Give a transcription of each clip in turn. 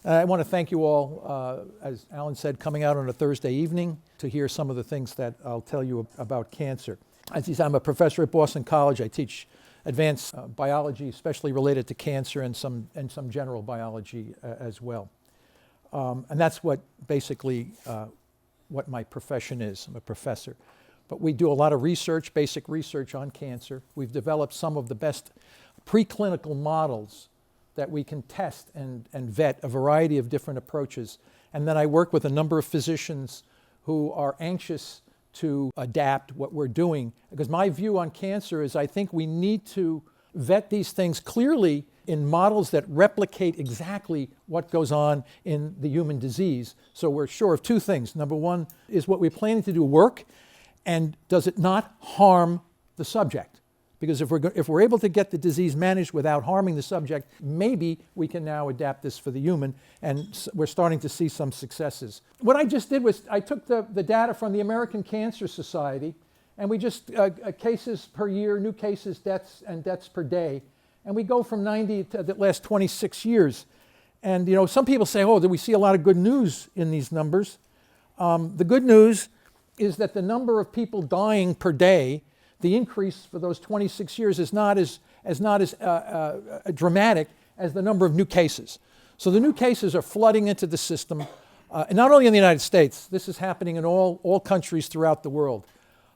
I want to thank you all, as Alan said, coming out on a Thursday evening to hear some of the things that I'll tell you about cancer. As he said, I'm a professor at Boston College. I teach advanced biology, especially related to cancer, and some general biology as well. And that's what basically what my profession is. I'm a professor. But we do a lot of research, basic research on cancer. We've developed some of the best preclinical models that we can test and vet a variety of different approaches. And then I work with a number of physicians who are anxious to adapt what we're doing. Because my view on cancer is I think we need to vet these things clearly in models that replicate exactly what goes on in the human disease. So we're sure of two things. Number one, is what we're planning to do work, and does it not harm the subject? Because if we're able to get the disease managed without harming the subject, maybe we can now adapt this for the human, and we're starting to see some successes. What I just did was I took the data from the American Cancer Society, and we just, cases per year, new cases, deaths, and deaths per day, and we go from 90 to the last 26 years. And you know, some people say, oh, do we see a lot of good news in these numbers? The good news is that the number of people dying per day, the increase for those 26 years is not as dramatic as the number of new cases. So the new cases are flooding into the system, and not only in the United States. This is happening in all countries throughout the world.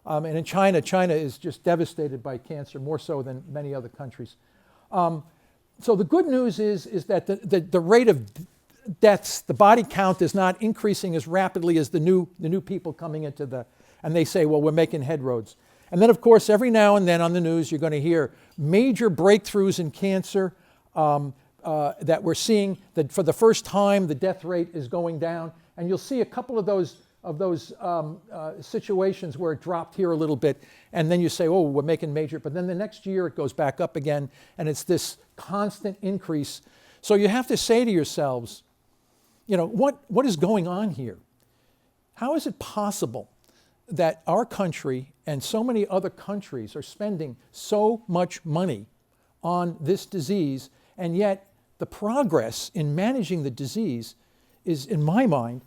And in China is just devastated by cancer, more so than many other countries. So the good news is that the rate of deaths, the body count is not increasing as rapidly as the new people coming into and they say, well, we're making headroads. And then, of course, every now and then on the news, you're going to hear major breakthroughs in cancer that we're seeing, that for the first time, the death rate is going down. And you'll see a couple of those situations where it dropped here a little bit. And then you say, oh, we're making major. But then the next year, it goes back up again. And it's this constant increase. So you have to say to yourselves, you know, what is going on here? How is it possible that our country and so many other countries are spending so much money on this disease, and yet the progress in managing the disease is, in my mind,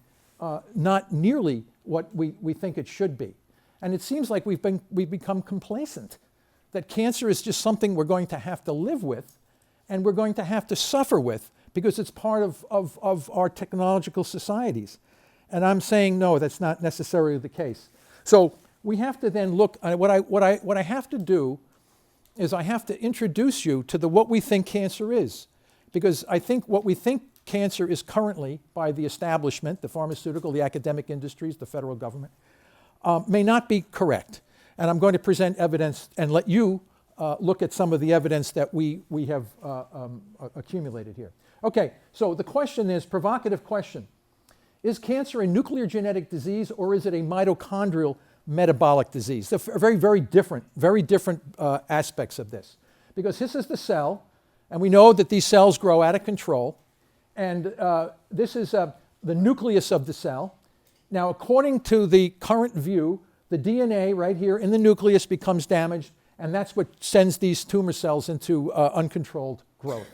not nearly what we think it should be. And it seems like we've become complacent, that cancer is just something we're going to have to live with, and we're going to have to suffer with, because it's part of our technological societies. And I'm saying, no, that's not necessarily the case. So we have to then look at what I have to do is I have to introduce you to what we think cancer is. Because I think what we think cancer is currently by the establishment, the pharmaceutical, the academic industries, the federal government, may not be correct. And I'm going to present evidence and let you look at some of the evidence that we have accumulated here. Okay, so the question is, provocative question. Is cancer a nuclear genetic disease, or is it a mitochondrial metabolic disease? They're very different aspects of this. Because this is the cell, and we know that these cells grow out of control. And this is the nucleus of the cell. Now, according to the current view, the DNA right here in the nucleus becomes damaged, and that's what sends these tumor cells into uncontrolled growth.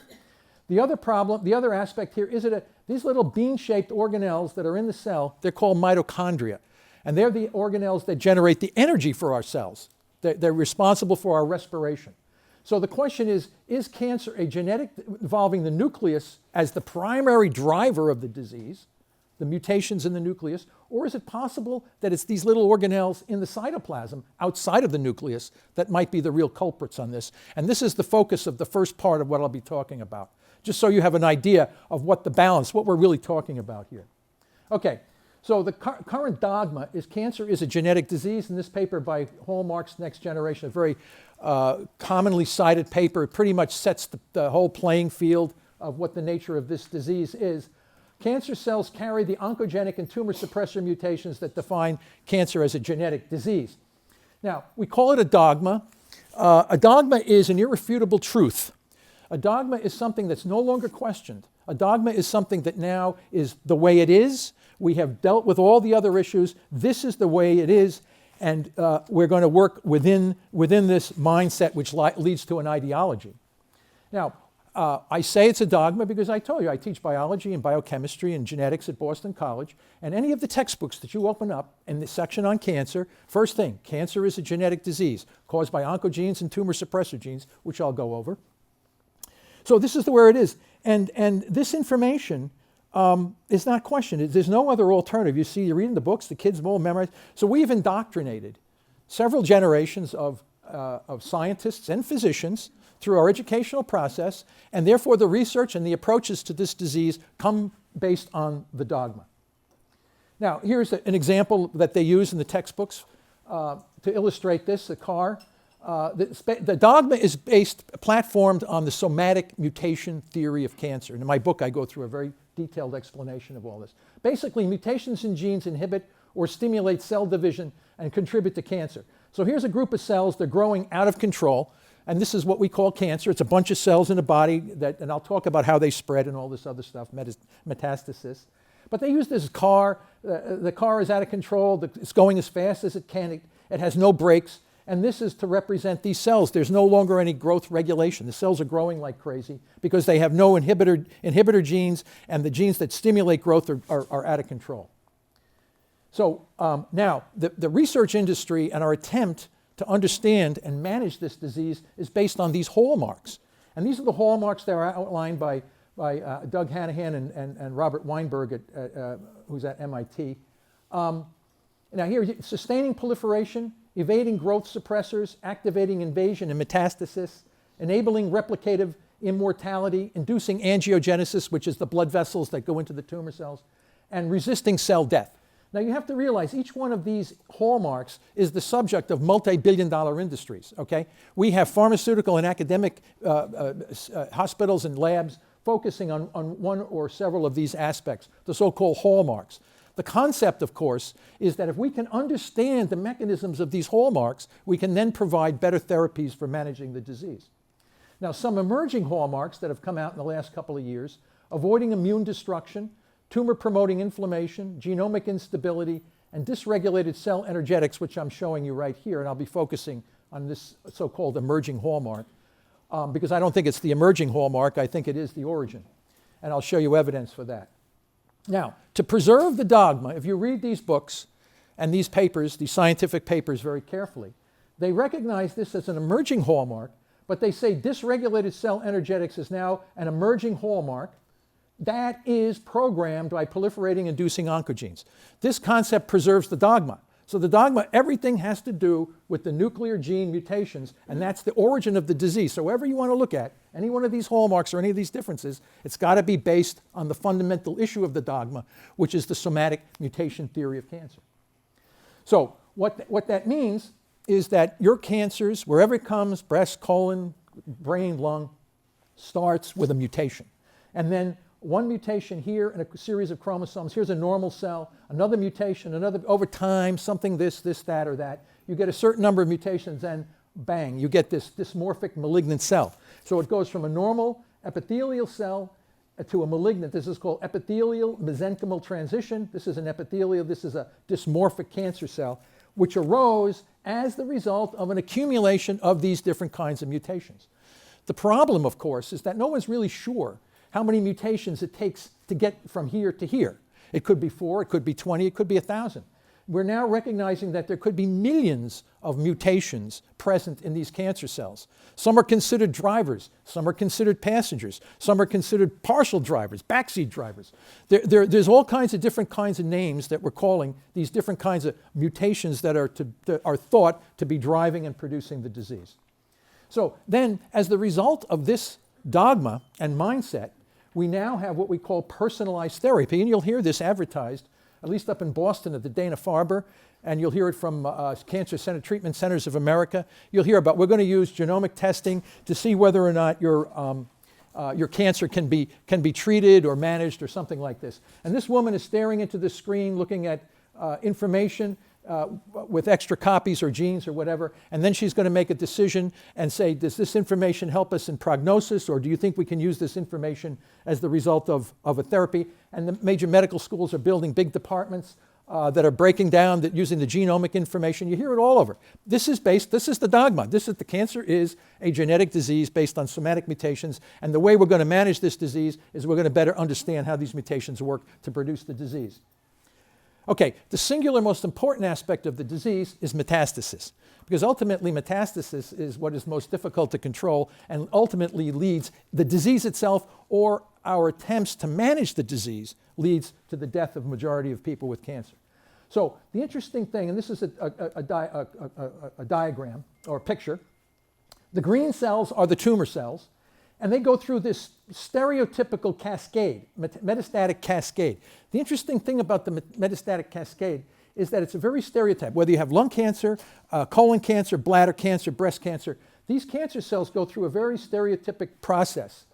The other aspect here is that these little bean-shaped organelles that are in the cell, they're called mitochondria. And they're the organelles that generate the energy for our cells. They're responsible for our respiration. So the question is cancer a genetic involving the nucleus as the primary driver of the disease, the mutations in the nucleus, or is it possible that it's these little organelles in the cytoplasm outside of the nucleus that might be the real culprits on this? And this is the focus of the first part of what I'll be talking about, just so you have an idea of what we're really talking about here. Okay, so the current dogma is cancer is a genetic disease. In this paper by Hallmark's Next Generation, a very commonly cited paper, it pretty much sets the whole playing field of what the nature of this disease is. Cancer cells carry the oncogenic and tumor suppressor mutations that define cancer as a genetic disease. Now, we call it a dogma. A dogma is an irrefutable truth. A dogma is something that's no longer questioned. A dogma is something that now is the way it is. We have dealt with all the other issues. This is the way it is, and we're going to work within this mindset which leads to an ideology. Now, I say it's a dogma because I told you I teach biology and biochemistry and genetics at Boston College, and any of the textbooks that you open up in the section on cancer, first thing, cancer is a genetic disease caused by oncogenes and tumor suppressor genes, which I'll go over. So this is where it is. And this information is not questioned. There's no other alternative. You see, you're reading the books, the kids have all memorized. So we've indoctrinated several generations of scientists and physicians through our educational process, and therefore the research and the approaches to this disease come based on the dogma. Now, here's an example that they use in the textbooks to illustrate this, a car. The dogma is platformed on the somatic mutation theory of cancer. And in my book, I go through a very detailed explanation of all this. Basically, mutations in genes inhibit or stimulate cell division and contribute to cancer. So here's a group of cells, they're growing out of control, and this is what we call cancer. It's a bunch of cells in the body, and I'll talk about how they spread and all this other stuff, metastasis. But they use this car. The car is out of control. It's going as fast as it can. It has no brakes. And this is to represent these cells. There's no longer any growth regulation. The cells are growing like crazy because they have no inhibitor genes, and the genes that stimulate growth are out of control. So now, the research industry and our attempt to understand and manage this disease is based on these hallmarks. And these are the hallmarks that are outlined by Doug Hanahan and Robert Weinberg, who's at MIT. Now here, sustaining proliferation, evading growth suppressors, activating invasion and metastasis, enabling replicative immortality, inducing angiogenesis, which is the blood vessels that go into the tumor cells, and resisting cell death. Now you have to realize each one of these hallmarks is the subject of multi-billion-dollar industries, okay? We have pharmaceutical and academic hospitals and labs focusing on one or several of these aspects, the so-called hallmarks. The concept, of course, is that if we can understand the mechanisms of these hallmarks, we can then provide better therapies for managing the disease. Now, some emerging hallmarks that have come out in the last couple of years, avoiding immune destruction, tumor-promoting inflammation, genomic instability, and dysregulated cell energetics, which I'm showing you right here, and I'll be focusing on this so-called emerging hallmark, because I don't think it's the emerging hallmark, I think it is the origin, and I'll show you evidence for that. Now, to preserve the dogma, if you read these books and these papers, these scientific papers very carefully, they recognize this as an emerging hallmark, but they say dysregulated cell energetics is now an emerging hallmark that is programmed by proliferating inducing oncogenes. This concept preserves the dogma. So the dogma, everything has to do with the nuclear gene mutations, and that's the origin of the disease. So wherever you want to look at, any one of these hallmarks or any of these differences, it's got to be based on the fundamental issue of the dogma, which is the somatic mutation theory of cancer. So what that means is that your cancers, wherever it comes, breast, colon, brain, lung, starts with a mutation. And then one mutation here in a series of chromosomes. Here's a normal cell, another mutation, another, over time, something this, that, or that. You get a certain number of mutations, and bang, you get this dysmorphic malignant cell. So it goes from a normal epithelial cell to a malignant. This is called epithelial mesenchymal transition. This is an epithelial, this is a dysmorphic cancer cell, which arose as the result of an accumulation of these different kinds of mutations. The problem, of course, is that no one's really sure how many mutations it takes to get from here to here. It could be 4, it could be 20, it could be 1,000. We're now recognizing that there could be millions of mutations present in these cancer cells. Some are considered drivers, some are considered passengers, some are considered partial drivers, backseat drivers. There's all kinds of different kinds of names that we're calling these different kinds of mutations that are thought to be driving and producing the disease. So then, as the result of this dogma and mindset, we now have what we call personalized therapy, and you'll hear this advertised, at least up in Boston at the Dana-Farber, and you'll hear it from Cancer Center Treatment Centers of America. You'll hear about, we're going to use genomic testing to see whether or not your cancer can be treated or managed or something like this. And this woman is staring into the screen looking at information with extra copies or genes or whatever, and then she's going to make a decision and say, does this information help us in prognosis, or do you think we can use this information as the result of a therapy? And the major medical schools are building big departments that are breaking down, that using the genomic information. You hear it all over. This is the dogma. The cancer is a genetic disease based on somatic mutations, and the way we're going to manage this disease is we're going to better understand how these mutations work to produce the disease. Okay, the singular most important aspect of the disease is metastasis, because ultimately metastasis is what is most difficult to control and ultimately leads, the disease itself or our attempts to manage the disease leads to the death of a majority of people with cancer. So the interesting thing, and this is a diagram or a picture, the green cells are the tumor cells, and they go through this stereotypical cascade, metastatic cascade. The interesting thing about the metastatic cascade is that it's a very stereotype. Whether you have lung cancer, colon cancer, bladder cancer, breast cancer, these cancer cells go through a very stereotypic process.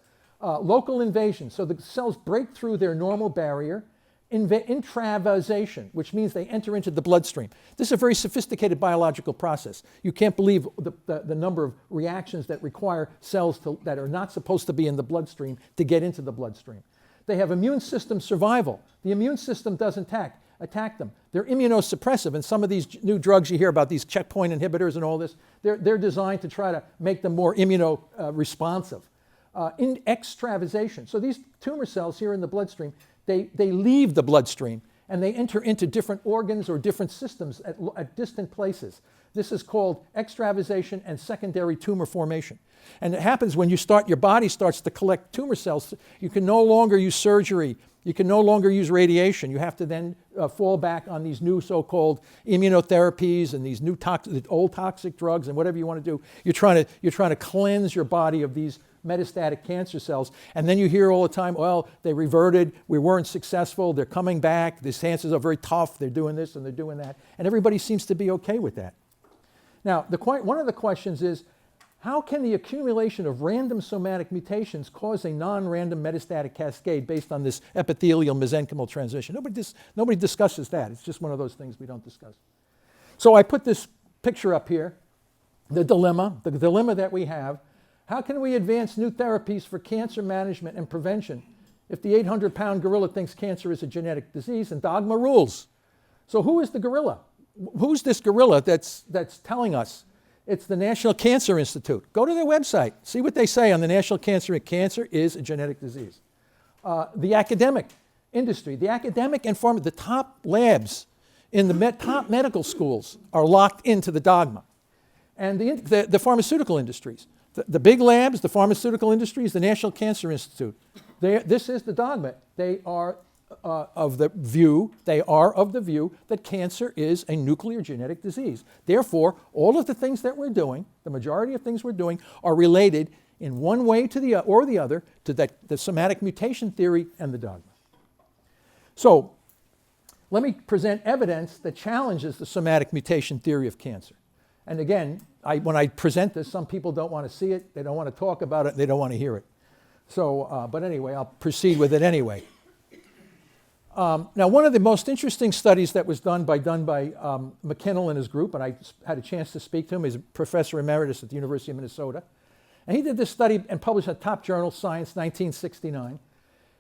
Local invasion, so the cells break through their normal barrier. Intravasation, which means they enter into the bloodstream. This is a very sophisticated biological process. You can't believe the number of reactions that require cells that are not supposed to be in the bloodstream to get into the bloodstream. They have immune system survival. The immune system doesn't attack them. They're immunosuppressive, and some of these new drugs you hear about, these checkpoint inhibitors and all this, they're designed to try to make them more immunoresponsive. In extravasation, so these tumor cells here in the bloodstream, they leave the bloodstream and they enter into different organs or different systems at distant places. This is called extravasation and secondary tumor formation. And it happens when your body starts to collect tumor cells. You can no longer use surgery. You can no longer use radiation. You have to then fall back on these new so-called immunotherapies and these new old toxic drugs and whatever you want to do. You're trying to cleanse your body of these metastatic cancer cells, and then you hear all the time, well, they reverted, we weren't successful, they're coming back, these cancers are very tough, they're doing this and they're doing that, and everybody seems to be okay with that. Now, one of the questions is, how can the accumulation of random somatic mutations cause a non-random metastatic cascade based on this epithelial mesenchymal transition? Nobody discusses that. It's just one of those things we don't discuss. So I put this picture up here, the dilemma that we have. How can we advance new therapies for cancer management and prevention if the 800-pound gorilla thinks cancer is a genetic disease and dogma rules? So who is the gorilla? Who's this gorilla that's telling us? It's the National Cancer Institute. Go to their website. See what they say on the National Cancer. Cancer is a genetic disease. The academic industry, the academic and the top labs in the top medical schools are locked into the dogma. And the pharmaceutical industries. The big labs, the pharmaceutical industries, the National Cancer Institute, this is the dogma. They are of the view that cancer is a nuclear genetic disease. Therefore, all of the things that we're doing, the majority of things we're doing, are related in one way to the other to the somatic mutation theory and the dogma. So, let me present evidence that challenges the somatic mutation theory of cancer. And again, when I present this, some people don't want to see it, they don't want to talk about it, they don't want to hear it. So, but anyway, I'll proceed with it anyway. Now, one of the most interesting studies that was done by McKinnell and his group, and I had a chance to speak to him, he's a professor emeritus at the University of Minnesota. And he did this study and published in a top journal, Science, 1969.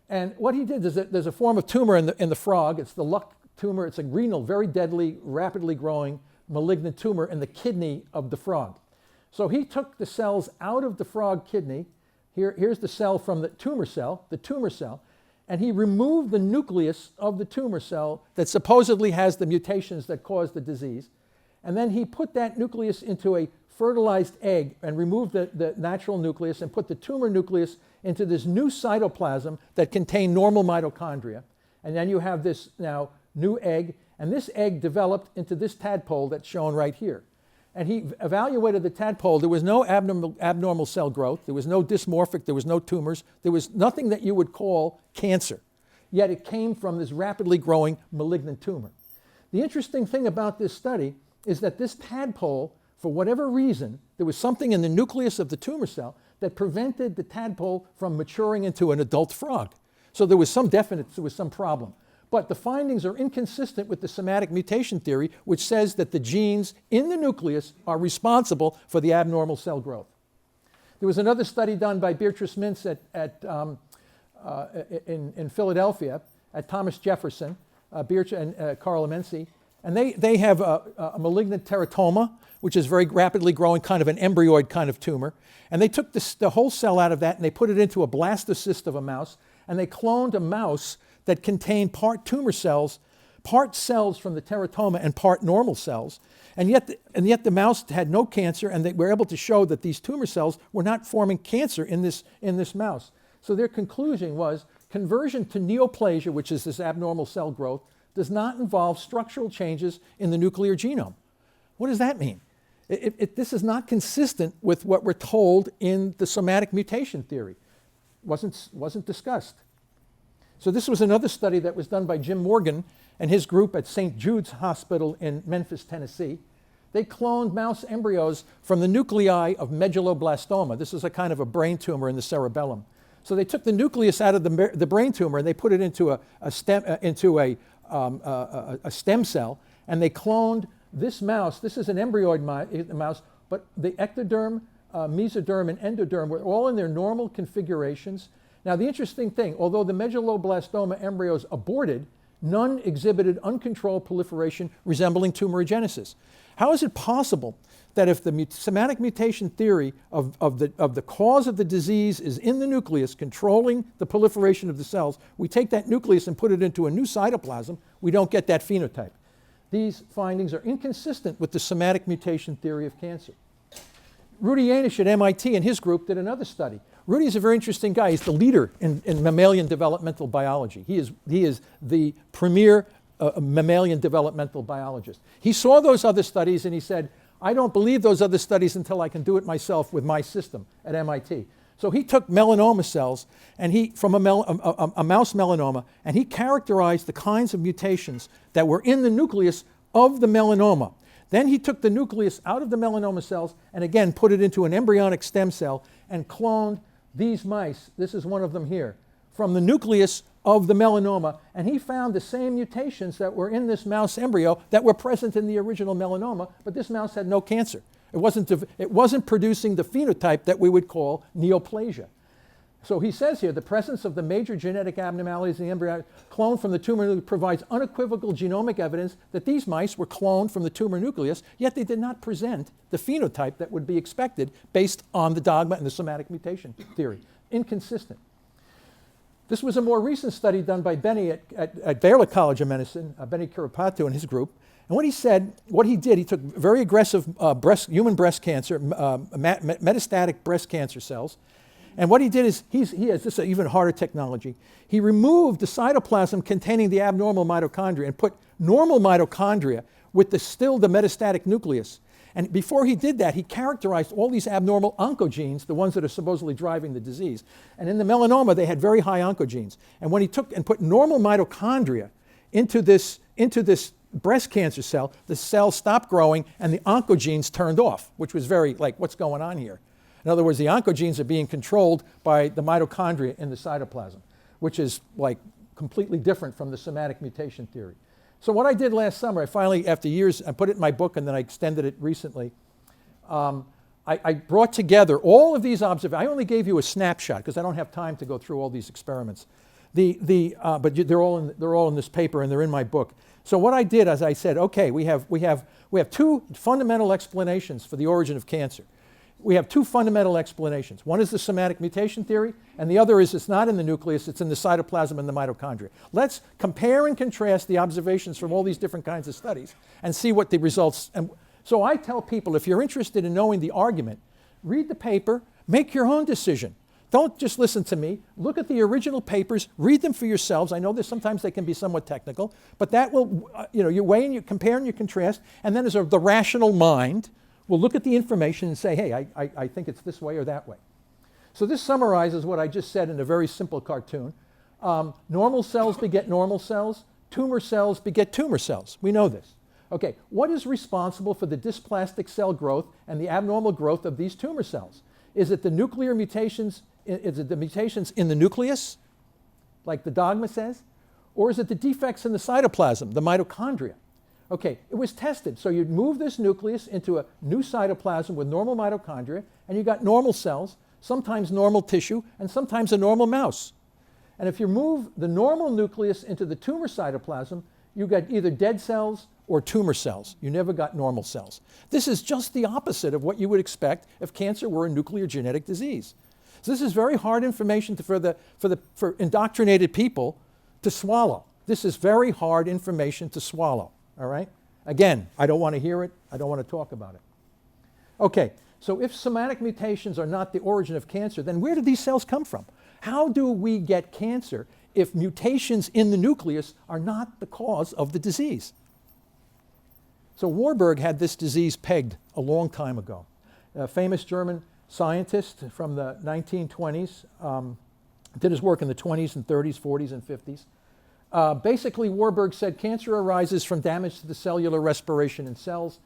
And what he did is that there's a form of tumor in the frog. It's the Luck tumor. It's a renal, very deadly, rapidly growing malignant tumor in the kidney of the frog. So he took the cells out of the frog kidney. Here's the cell from the tumor cell, and he removed the nucleus of the tumor cell that supposedly has the mutations that cause the disease. And then he put that nucleus into a fertilized egg and removed the natural nucleus and put the tumor nucleus into this new cytoplasm that contained normal mitochondria. And then you have this now new egg, and this egg developed into this tadpole that's shown right here. And he evaluated the tadpole. There was no abnormal cell growth. There was no dysmorphic. There was no tumors. There was nothing that you would call cancer. Yet it came from this rapidly growing malignant tumor. The interesting thing about this study is that this tadpole, for whatever reason, there was something in the nucleus of the tumor cell that prevented the tadpole from maturing into an adult frog. So there was some problem. But the findings are inconsistent with the somatic mutation theory, which says that the genes in the nucleus are responsible for the abnormal cell growth. There was another study done by Beatrice Mintz in Philadelphia at Thomas Jefferson. Birch and Carl Amensi, and they have a malignant teratoma, which is very rapidly growing, kind of an embryoid kind of tumor. And they took the whole cell out of that and they put it into a blastocyst of a mouse, and they cloned a mouse that contained part tumor cells, part cells from the teratoma and part normal cells. And yet the mouse had no cancer, and they were able to show that these tumor cells were not forming cancer in this mouse. So their conclusion was conversion to neoplasia, which is this abnormal cell growth, does not involve structural changes in the nuclear genome. What does that mean? This is not consistent with what we're told in the somatic mutation theory. Wasn't discussed. So this was another study that was done by Jim Morgan and his group at St. Jude's Hospital in Memphis, Tennessee. They cloned mouse embryos from the nuclei of medulloblastoma. This is a kind of a brain tumor in the cerebellum. So they took the nucleus out of the brain tumor and they put it into a stem cell, and they cloned this mouse. This is an embryoid mouse, but the ectoderm, mesoderm, and endoderm were all in their normal configurations. Now, the interesting thing, although the medulloblastoma embryos aborted, none exhibited uncontrolled proliferation resembling tumorigenesis. How is it possible that if the somatic mutation theory of the cause of the disease is in the nucleus controlling the proliferation of the cells, we take that nucleus and put it into a new cytoplasm, we don't get that phenotype? These findings are inconsistent with the somatic mutation theory of cancer. Rudy Yanish at MIT and his group did another study. Rudy is a very interesting guy. He's the leader in mammalian developmental biology. He is the premier mammalian developmental biologist. He saw those other studies and he said, I don't believe those other studies until I can do it myself with my system at MIT. So he took melanoma cells and from a mouse melanoma, and he characterized the kinds of mutations that were in the nucleus of the melanoma. Then he took the nucleus out of the melanoma cells and again put it into an embryonic stem cell and cloned these mice. This is one of them here, from the nucleus of the melanoma, and he found the same mutations that were in this mouse embryo that were present in the original melanoma, but this mouse had no cancer. It wasn't producing the phenotype that we would call neoplasia. So he says here, the presence of the major genetic abnormalities in the embryo cloned from the tumor nucleus provides unequivocal genomic evidence that these mice were cloned from the tumor nucleus, yet they did not present the phenotype that would be expected based on the dogma and the somatic mutation theory. Inconsistent. This was a more recent study done by Benny at Baylor College of Medicine, Benny Kurapatu and his group. And what he did, he took very aggressive human breast cancer, metastatic breast cancer cells. And what he did is, he has this even harder technology. He removed the cytoplasm containing the abnormal mitochondria and put normal mitochondria with the metastatic nucleus. And before he did that, he characterized all these abnormal oncogenes, the ones that are supposedly driving the disease. And in the melanoma, they had very high oncogenes. And when he took and put normal mitochondria into this breast cancer cell, the cell stopped growing and the oncogenes turned off, which was very like, what's going on here? In other words, the oncogenes are being controlled by the mitochondria in the cytoplasm, which is like completely different from the somatic mutation theory. So what I did last summer, I finally, after years, I put it in my book and then I extended it recently. I brought together all of these observations. I only gave you a snapshot because I don't have time to go through all these experiments. But they're all in this paper and they're in my book. So what I did, as I said, okay, we have two fundamental explanations for the origin of cancer. We have two fundamental explanations. One is the somatic mutation theory, and the other is it's not in the nucleus, it's in the cytoplasm and the mitochondria. Let's compare and contrast the observations from all these different kinds of studies and see what the results. And so I tell people, if you're interested in knowing the argument, read the paper, make your own decision. Don't just listen to me. Look at the original papers, read them for yourselves. I know that sometimes they can be somewhat technical, but that will, you weigh and you compare and you contrast, and then the rational mind will look at the information and say, hey, I think it's this way or that way. So this summarizes what I just said in a very simple cartoon. Normal cells beget normal cells. Tumor cells beget tumor cells. We know this. Okay, what is responsible for the dysplastic cell growth and the abnormal growth of these tumor cells? Is it the nuclear mutations? Is it the mutations in the nucleus, like the dogma says? Or is it the defects in the cytoplasm, the mitochondria? Okay, it was tested. So you'd move this nucleus into a new cytoplasm with normal mitochondria, and you got normal cells, sometimes normal tissue, and sometimes a normal mouse. And if you move the normal nucleus into the tumor cytoplasm, you got either dead cells or tumor cells. You never got normal cells. This is just the opposite of what you would expect if cancer were a nuclear genetic disease. So this is very hard information for indoctrinated people to swallow. This is very hard information to swallow, all right? Again, I don't want to hear it. I don't want to talk about it. Okay, so if somatic mutations are not the origin of cancer, then where did these cells come from? How do we get cancer if mutations in the nucleus are not the cause of the disease? So Warburg had this disease pegged a long time ago. A famous German scientist from the 1920s, did his work in the 20s and 30s, 40s, and 50s. Basically, Warburg said cancer arises from damage to the cellular respiration in cells.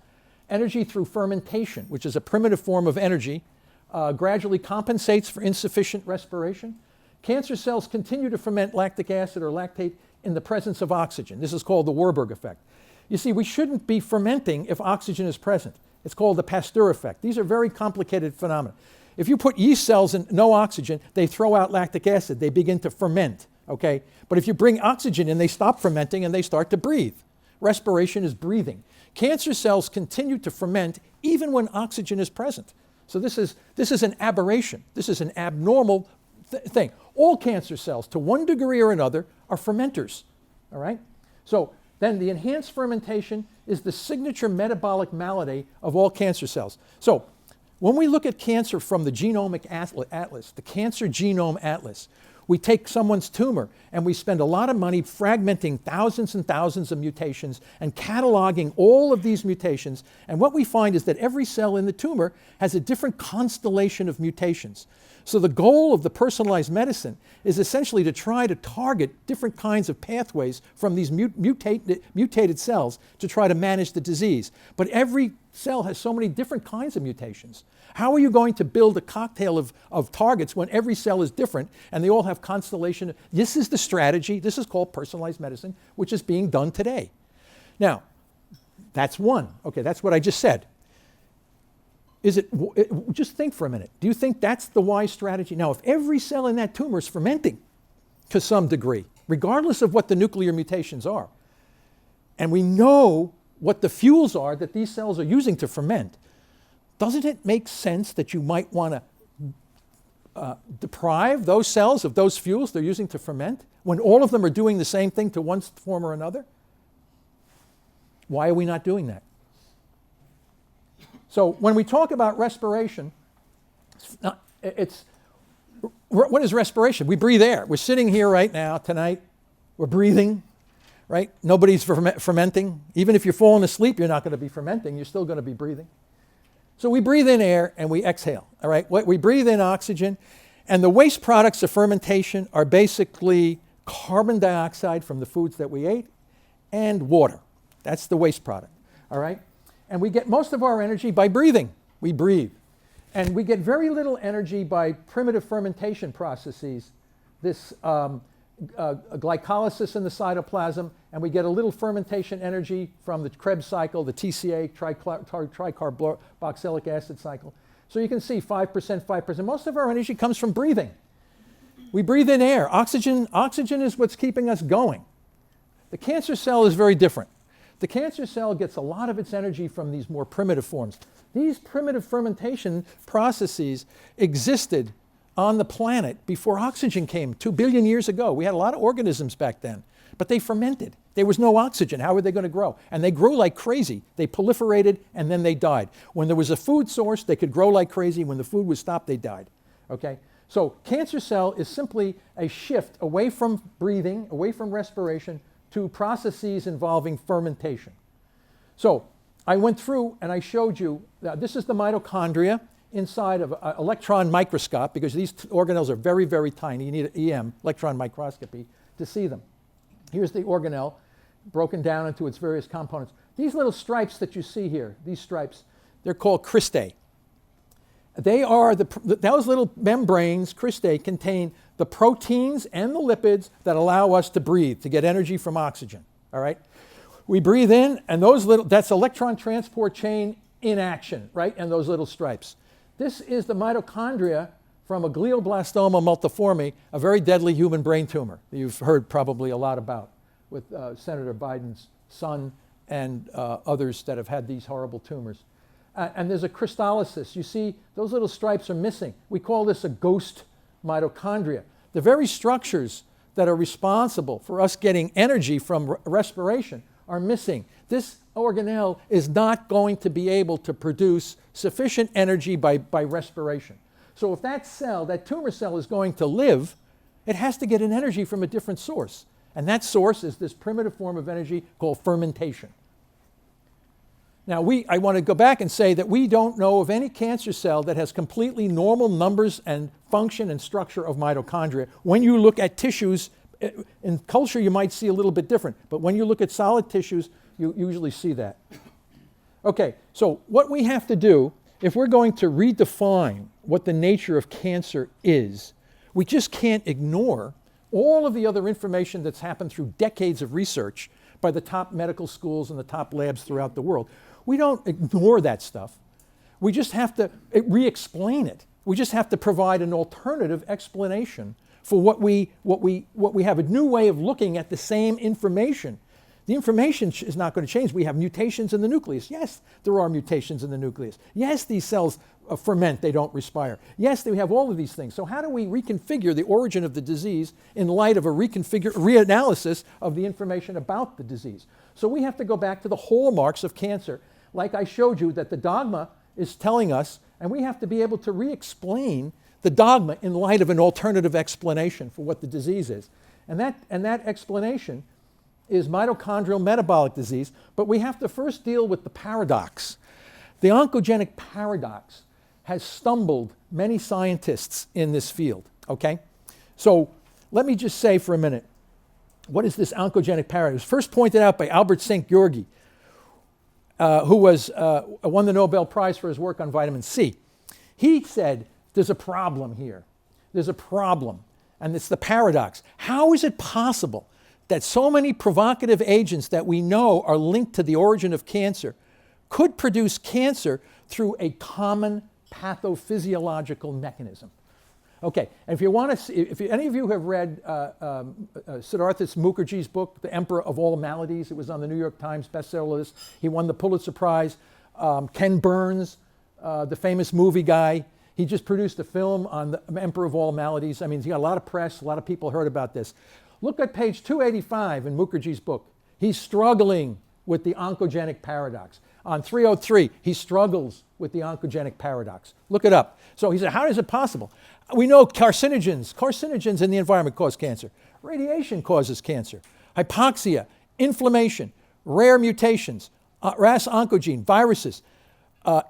Energy through fermentation, which is a primitive form of energy, gradually compensates for insufficient respiration. Cancer cells continue to ferment lactic acid or lactate in the presence of oxygen. This is called the Warburg effect. You see, we shouldn't be fermenting if oxygen is present. It's called the Pasteur effect. These are very complicated phenomena. If you put yeast cells in no oxygen, they throw out lactic acid. They begin to ferment, okay? But if you bring oxygen in, they stop fermenting and they start to breathe. Respiration is breathing. Cancer cells continue to ferment even when oxygen is present. So this is an aberration. This is an abnormal thing. All cancer cells, to one degree or another, are fermenters, all right? So then the enhanced fermentation is the signature metabolic malady of all cancer cells. So when we look at cancer from the genomic atlas, the Cancer Genome Atlas, we take someone's tumor and we spend a lot of money fragmenting thousands and thousands of mutations and cataloging all of these mutations. And what we find is that every cell in the tumor has a different constellation of mutations. So the goal of the personalized medicine is essentially to try to target different kinds of pathways from these mutated cells to try to manage the disease. But every cell has so many different kinds of mutations. How are you going to build a cocktail of targets when every cell is different and they all have constellation? This is the strategy. This is called personalized medicine, which is being done today. Now, that's one. Okay, that's what I just said. Just think for a minute. Do you think that's the wise strategy? Now, if every cell in that tumor is fermenting to some degree, regardless of what the nuclear mutations are, and we know what the fuels are that these cells are using to ferment, doesn't it make sense that you might want to deprive those cells of those fuels they're using to ferment when all of them are doing the same thing to one form or another? Why are we not doing that? So when we talk about respiration, what is respiration? We breathe air. We're sitting here right now, tonight. We're breathing, right? Nobody's fermenting. Even if you're falling asleep, you're not going to be fermenting. You're still going to be breathing. So we breathe in air and we exhale, all right? We breathe in oxygen, and the waste products of fermentation are basically carbon dioxide from the foods that we ate and water. That's the waste product, all right? And we get most of our energy by breathing. We breathe. And we get very little energy by primitive fermentation processes, this glycolysis in the cytoplasm, and we get a little fermentation energy from the Krebs cycle, the TCA, tricarboxylic acid cycle. So you can see 5%, 5%. Most of our energy comes from breathing. We breathe in air. Oxygen is what's keeping us going. The cancer cell is very different. The cancer cell gets a lot of its energy from these more primitive forms. These primitive fermentation processes existed on the planet before oxygen came 2 billion years ago. We had a lot of organisms back then, but they fermented. There was no oxygen. How were they going to grow? And they grew like crazy. They proliferated and then they died. When there was a food source, they could grow like crazy. When the food was stopped, they died. Okay? So cancer cell is simply a shift away from breathing, away from respiration, to processes involving fermentation. So I went through and I showed you that this is the mitochondria inside of an electron microscope, because these organelles are very, very tiny. You need an EM, electron microscopy, to see them. Here's the organelle broken down into its various components. These little stripes that you see here, these stripes, they're called cristae. They are those little membranes, cristae, contain the proteins and the lipids that allow us to breathe, to get energy from oxygen, all right? We breathe in, and that's electron transport chain in action, right? And those little stripes. This is the mitochondria from a glioblastoma multiforme, a very deadly human brain tumor that you've heard probably a lot about, with Senator Biden's son and others that have had these horrible tumors. And there's a crystallysis. You see, those little stripes are missing. We call this a ghost mitochondria. The very structures that are responsible for us getting energy from respiration are missing. This organelle is not going to be able to produce sufficient energy by respiration. So if that cell, that tumor cell, is going to live, it has to get an energy from a different source. And that source is this primitive form of energy called fermentation. Now, I want to go back and say that we don't know of any cancer cell that has completely normal numbers and function and structure of mitochondria. When you look at tissues, in culture you might see a little bit different, but when you look at solid tissues, you usually see that. Okay, so what we have to do, if we're going to redefine what the nature of cancer is, we just can't ignore all of the other information that's happened through decades of research by the top medical schools and the top labs throughout the world. We don't ignore that stuff. We just have to re-explain it. We just have to provide an alternative explanation for what we have, a new way of looking at the same information. The information is not going to change. We have mutations in the nucleus. Yes, there are mutations in the nucleus. Yes, these cells ferment, they don't respire. Yes, they have all of these things. So how do we reconfigure the origin of the disease in light of a reanalysis of the information about the disease? So we have to go back to the hallmarks of cancer, like I showed you that the dogma is telling us, and we have to be able to re-explain the dogma in light of an alternative explanation for what the disease is. And that explanation is mitochondrial metabolic disease, but we have to first deal with the paradox. The oncogenic paradox has stumbled many scientists in this field, okay? So let me just say for a minute, what is this oncogenic paradox? It was first pointed out by Albert St. Georgi, who won the Nobel Prize for his work on vitamin C. He said, there's a problem here. There's a problem, and it's the paradox. How is it possible that so many provocative agents that we know are linked to the origin of cancer could produce cancer through a common pathophysiological mechanism? Okay, and if you want to see, if any of you have read Siddhartha Mukherjee's book, The Emperor of All Maladies, it was on the New York Times bestseller list. He won the Pulitzer Prize. Ken Burns, the famous movie guy, he just produced a film on the Emperor of All Maladies. I mean, he got a lot of press, a lot of people heard about this. Look at page 285 in Mukherjee's book. He's struggling with the oncogenic paradox. On 303, he struggles with the oncogenic paradox. Look it up. So he said, how is it possible? We know carcinogens in the environment cause cancer. Radiation causes cancer. Hypoxia, inflammation, rare mutations, RAS oncogene, viruses,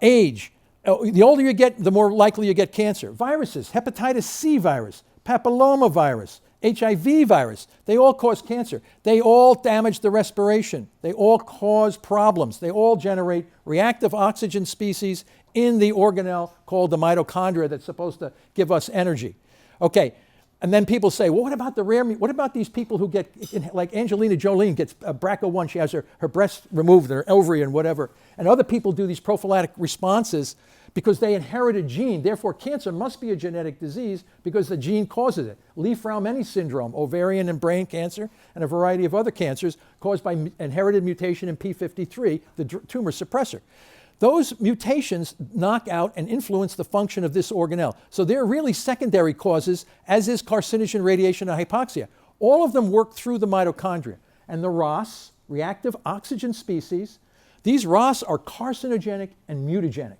age. The older you get, the more likely you get cancer. Viruses, hepatitis C virus, papilloma virus, HIV virus, they all cause cancer. They all damage the respiration. They all cause problems. They all generate reactive oxygen species in the organelle called the mitochondria that's supposed to give us energy. Okay, and then people say, well, what about these people who get, like Angelina Jolie gets BRCA1, she has her breast removed, her ovary and whatever, and other people do these prophylactic responses because they inherit a gene. Therefore, cancer must be a genetic disease because the gene causes it. Li-Fraumeni syndrome, ovarian and brain cancer, and a variety of other cancers caused by inherited mutation in P53, the tumor suppressor. Those mutations knock out and influence the function of this organelle. So they're really secondary causes, as is carcinogen, radiation, and hypoxia. All of them work through the mitochondria. And the ROS, reactive oxygen species, these ROS are carcinogenic and mutagenic.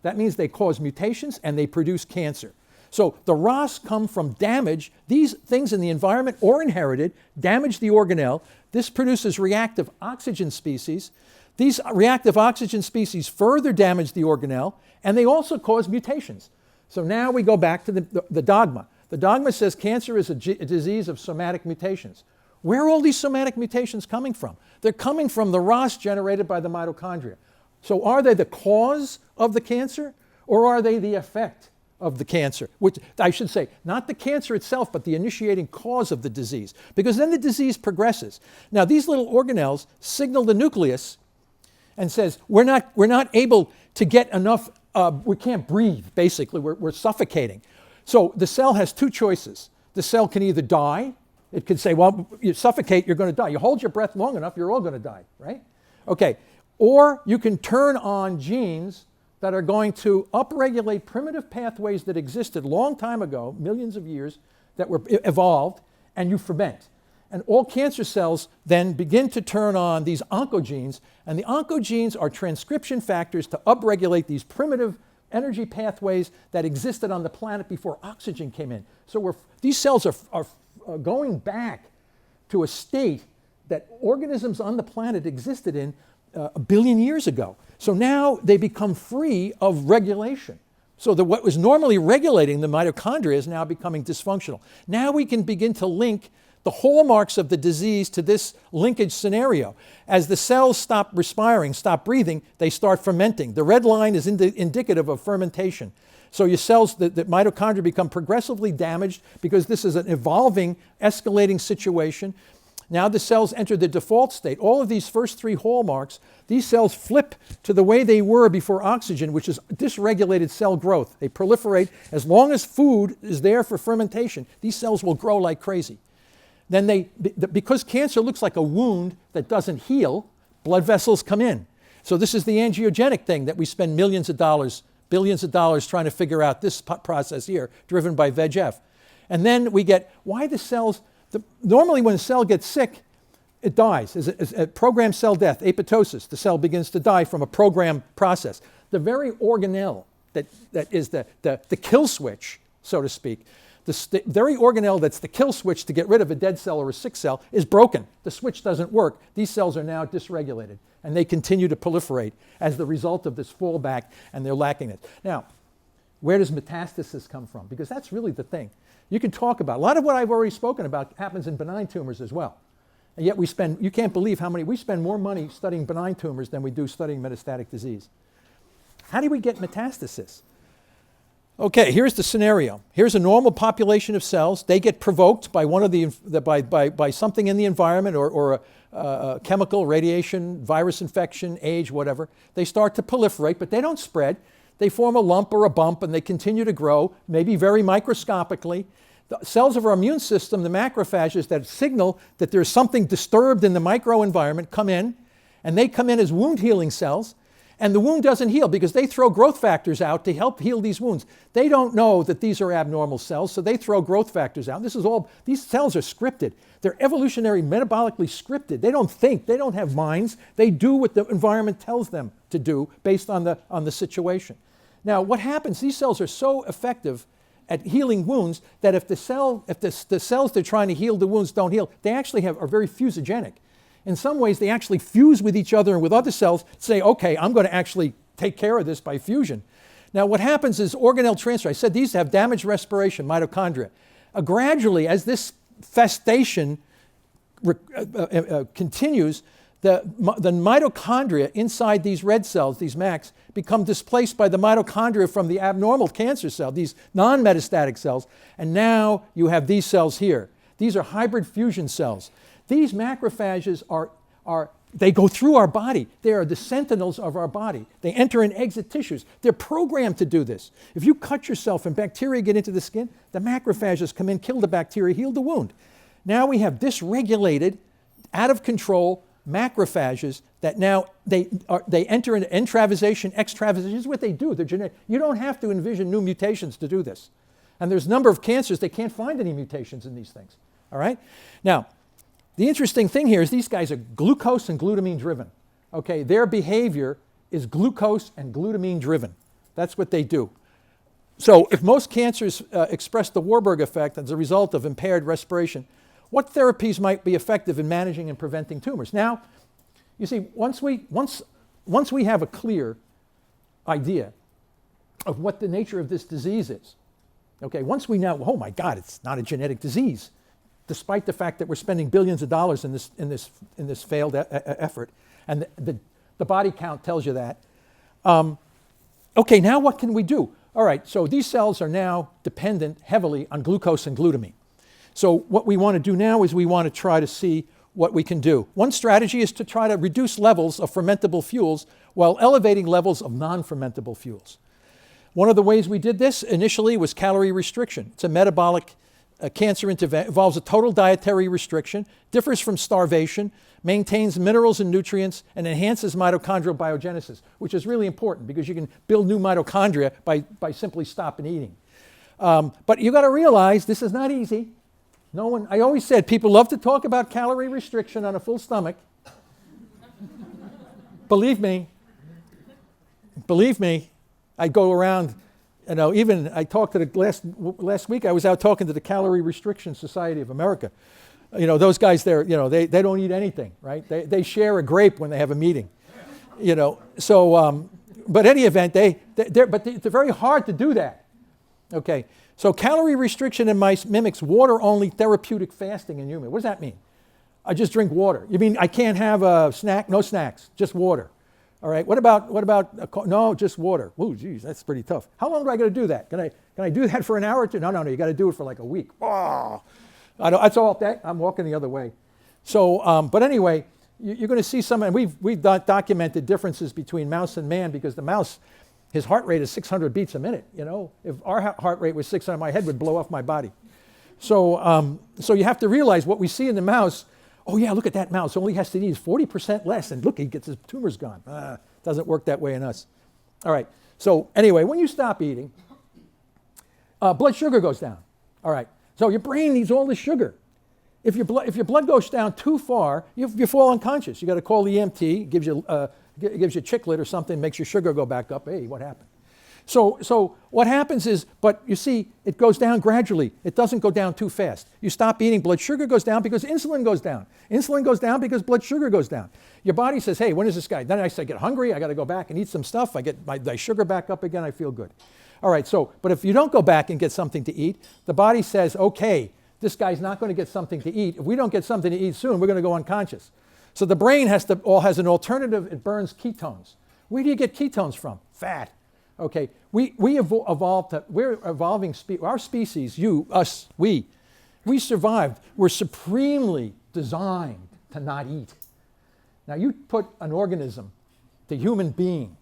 That means they cause mutations and they produce cancer. So the ROS come from damage. These things in the environment or inherited damage the organelle. This produces reactive oxygen species. These reactive oxygen species further damage the organelle, and they also cause mutations. So now we go back to the dogma. The dogma says cancer is a disease of somatic mutations. Where are all these somatic mutations coming from? They're coming from the ROS generated by the mitochondria. So are they the cause of the cancer, or are they the effect of the cancer? Which I should say, not the cancer itself, but the initiating cause of the disease, because then the disease progresses. Now, these little organelles signal the nucleus and says, we're not able to get enough, we can't breathe, basically, we're suffocating. So the cell has two choices. The cell can either die It could say, well, you suffocate, you're going to die. You hold your breath long enough, you're all going to die, right? Okay. Or you can turn on genes that are going to upregulate primitive pathways that existed long time ago, millions of years, that were evolved, and you ferment. And all cancer cells then begin to turn on these oncogenes, and the oncogenes are transcription factors to upregulate these primitive energy pathways that existed on the planet before oxygen came in. So these cells are going back to a state that organisms on the planet existed in a billion years ago. So now they become free of regulation. So that what was normally regulating the mitochondria is now becoming dysfunctional. Now we can begin to link the hallmarks of the disease to this linkage scenario. As the cells stop respiring, stop breathing, they start fermenting. The red line is indicative of fermentation. So your cells, the mitochondria become progressively damaged because this is an evolving, escalating situation. Now the cells enter the default state. All of these first three hallmarks, these cells flip to the way they were before oxygen, which is dysregulated cell growth. They proliferate. As long as food is there for fermentation, these cells will grow like crazy. Then because cancer looks like a wound that doesn't heal, blood vessels come in. So this is the angiogenic thing that we spend millions of dollars, billions of dollars trying to figure out this process here, driven by VEGF. And then we get why the cells, normally when a cell gets sick, it dies. As a programmed cell death, apoptosis, the cell begins to die from a programmed process. The very organelle that is the kill switch, so to speak, the very organelle that's the kill switch to get rid of a dead cell or a sick cell is broken. The switch doesn't work. These cells are now dysregulated, and they continue to proliferate as the result of this fallback, and they're lacking it. Now, where does metastasis come from? Because that's really the thing. You can talk about, a lot of what I've already spoken about happens in benign tumors as well. And yet you can't believe we spend more money studying benign tumors than we do studying metastatic disease. How do we get metastasis? Okay, here's the scenario. Here's a normal population of cells. They get provoked by by something in the environment or a chemical, radiation, virus infection, age, whatever. They start to proliferate, but they don't spread. They form a lump or a bump, and they continue to grow, maybe very microscopically. The cells of our immune system, the macrophages that signal that there's something disturbed in the microenvironment, come in, and they come in as wound healing cells. And the wound doesn't heal because they throw growth factors out to help heal these wounds. They don't know that these are abnormal cells, so they throw growth factors out. These cells are scripted. They're evolutionary, metabolically scripted. They don't think, they don't have minds. They do what the environment tells them to do based on the situation. Now, what happens, these cells are so effective at healing wounds that if the cells they're trying to heal the wounds don't heal, they actually are very fusogenic. In some ways, they actually fuse with each other and with other cells, say, okay, I'm going to actually take care of this by fusion. Now, what happens is organelle transfer. I said these have damaged respiration, mitochondria. Gradually, as this festation continues, the mitochondria inside these red cells, these MACs, become displaced by the mitochondria from the abnormal cancer cell, these non-metastatic cells, and now you have these cells here. These are hybrid fusion cells. These macrophages they go through our body. They are the sentinels of our body. They enter and exit tissues. They're programmed to do this. If you cut yourself and bacteria get into the skin, the macrophages come in, kill the bacteria, heal the wound. Now we have dysregulated, out of control macrophages that now they enter into intravasation, extravasation. This is what they do. They're genetic. You don't have to envision new mutations to do this. And there's a number of cancers, they can't find any mutations in these things. All right? Now, the interesting thing here is these guys are glucose and glutamine driven. Okay, their behavior is glucose and glutamine driven. That's what they do. So if most cancers express the Warburg effect as a result of impaired respiration, what therapies might be effective in managing and preventing tumors? Now, you see, once we have a clear idea of what the nature of this disease is, okay, once we know, oh my God, it's not a genetic disease, despite the fact that we're spending billions of dollars in this failed effort, and the body count tells you that. Okay, now what can we do? All right, so these cells are now dependent heavily on glucose and glutamine. So what we want to do now is we want to try to see what we can do. One strategy is to try to reduce levels of fermentable fuels while elevating levels of non-fermentable fuels. One of the ways we did this initially was calorie restriction. It's a metabolic cancer involves a total dietary restriction, differs from starvation, maintains minerals and nutrients, and enhances mitochondrial biogenesis, which is really important because you can build new mitochondria by simply stopping eating. But you got to realize this is not easy. I always said people love to talk about calorie restriction on a full stomach. Believe me, I go around, even I talked to last week I was out talking to the Calorie Restriction Society of America. Those guys there, they don't eat anything, right? They share a grape when they have a meeting, but any event, it's very hard to do that. Okay, so calorie restriction in mice mimics water-only therapeutic fasting in humans. What does that mean? I just drink water. You mean I can't have a snack? No snacks, just water. All right. What about no, just water? Ooh, geez, that's pretty tough. How long do I got to do that? Can I do that for an hour or two? No. You got to do it for like a week. Oh, that's all day. I'm walking the other way. So, but anyway, you're going to see some, and we've documented differences between mouse and man because the mouse, his heart rate is 600 beats a minute. If our heart rate was 600, my head would blow off my body. So, so you have to realize what we see in the mouse. Oh yeah, look at that mouse. Only has to eat 40% less, and look, he gets his tumors gone. Doesn't work that way in us. All right. So anyway, when you stop eating, blood sugar goes down. All right. So your brain needs all this sugar. If your blood goes down too far, you fall unconscious. You got to call the EMT. Gives you Chiclet or something, makes your sugar go back up. Hey, what happened? So what happens is, but you see, it goes down gradually. It doesn't go down too fast. You stop eating, blood sugar goes down because insulin goes down. Insulin goes down because blood sugar goes down. Your body says, hey, when is this guy? Then I get hungry, I got to go back and eat some stuff. I get my sugar back up again, I feel good. All right, but if you don't go back and get something to eat, the body says, okay, this guy's not going to get something to eat. If we don't get something to eat soon, we're going to go unconscious. So the brain has an alternative. It burns ketones. Where do you get ketones from? Fat. Okay, we're evolving, our species, we survived. We're supremely designed to not eat. Now you put an organism, the human being,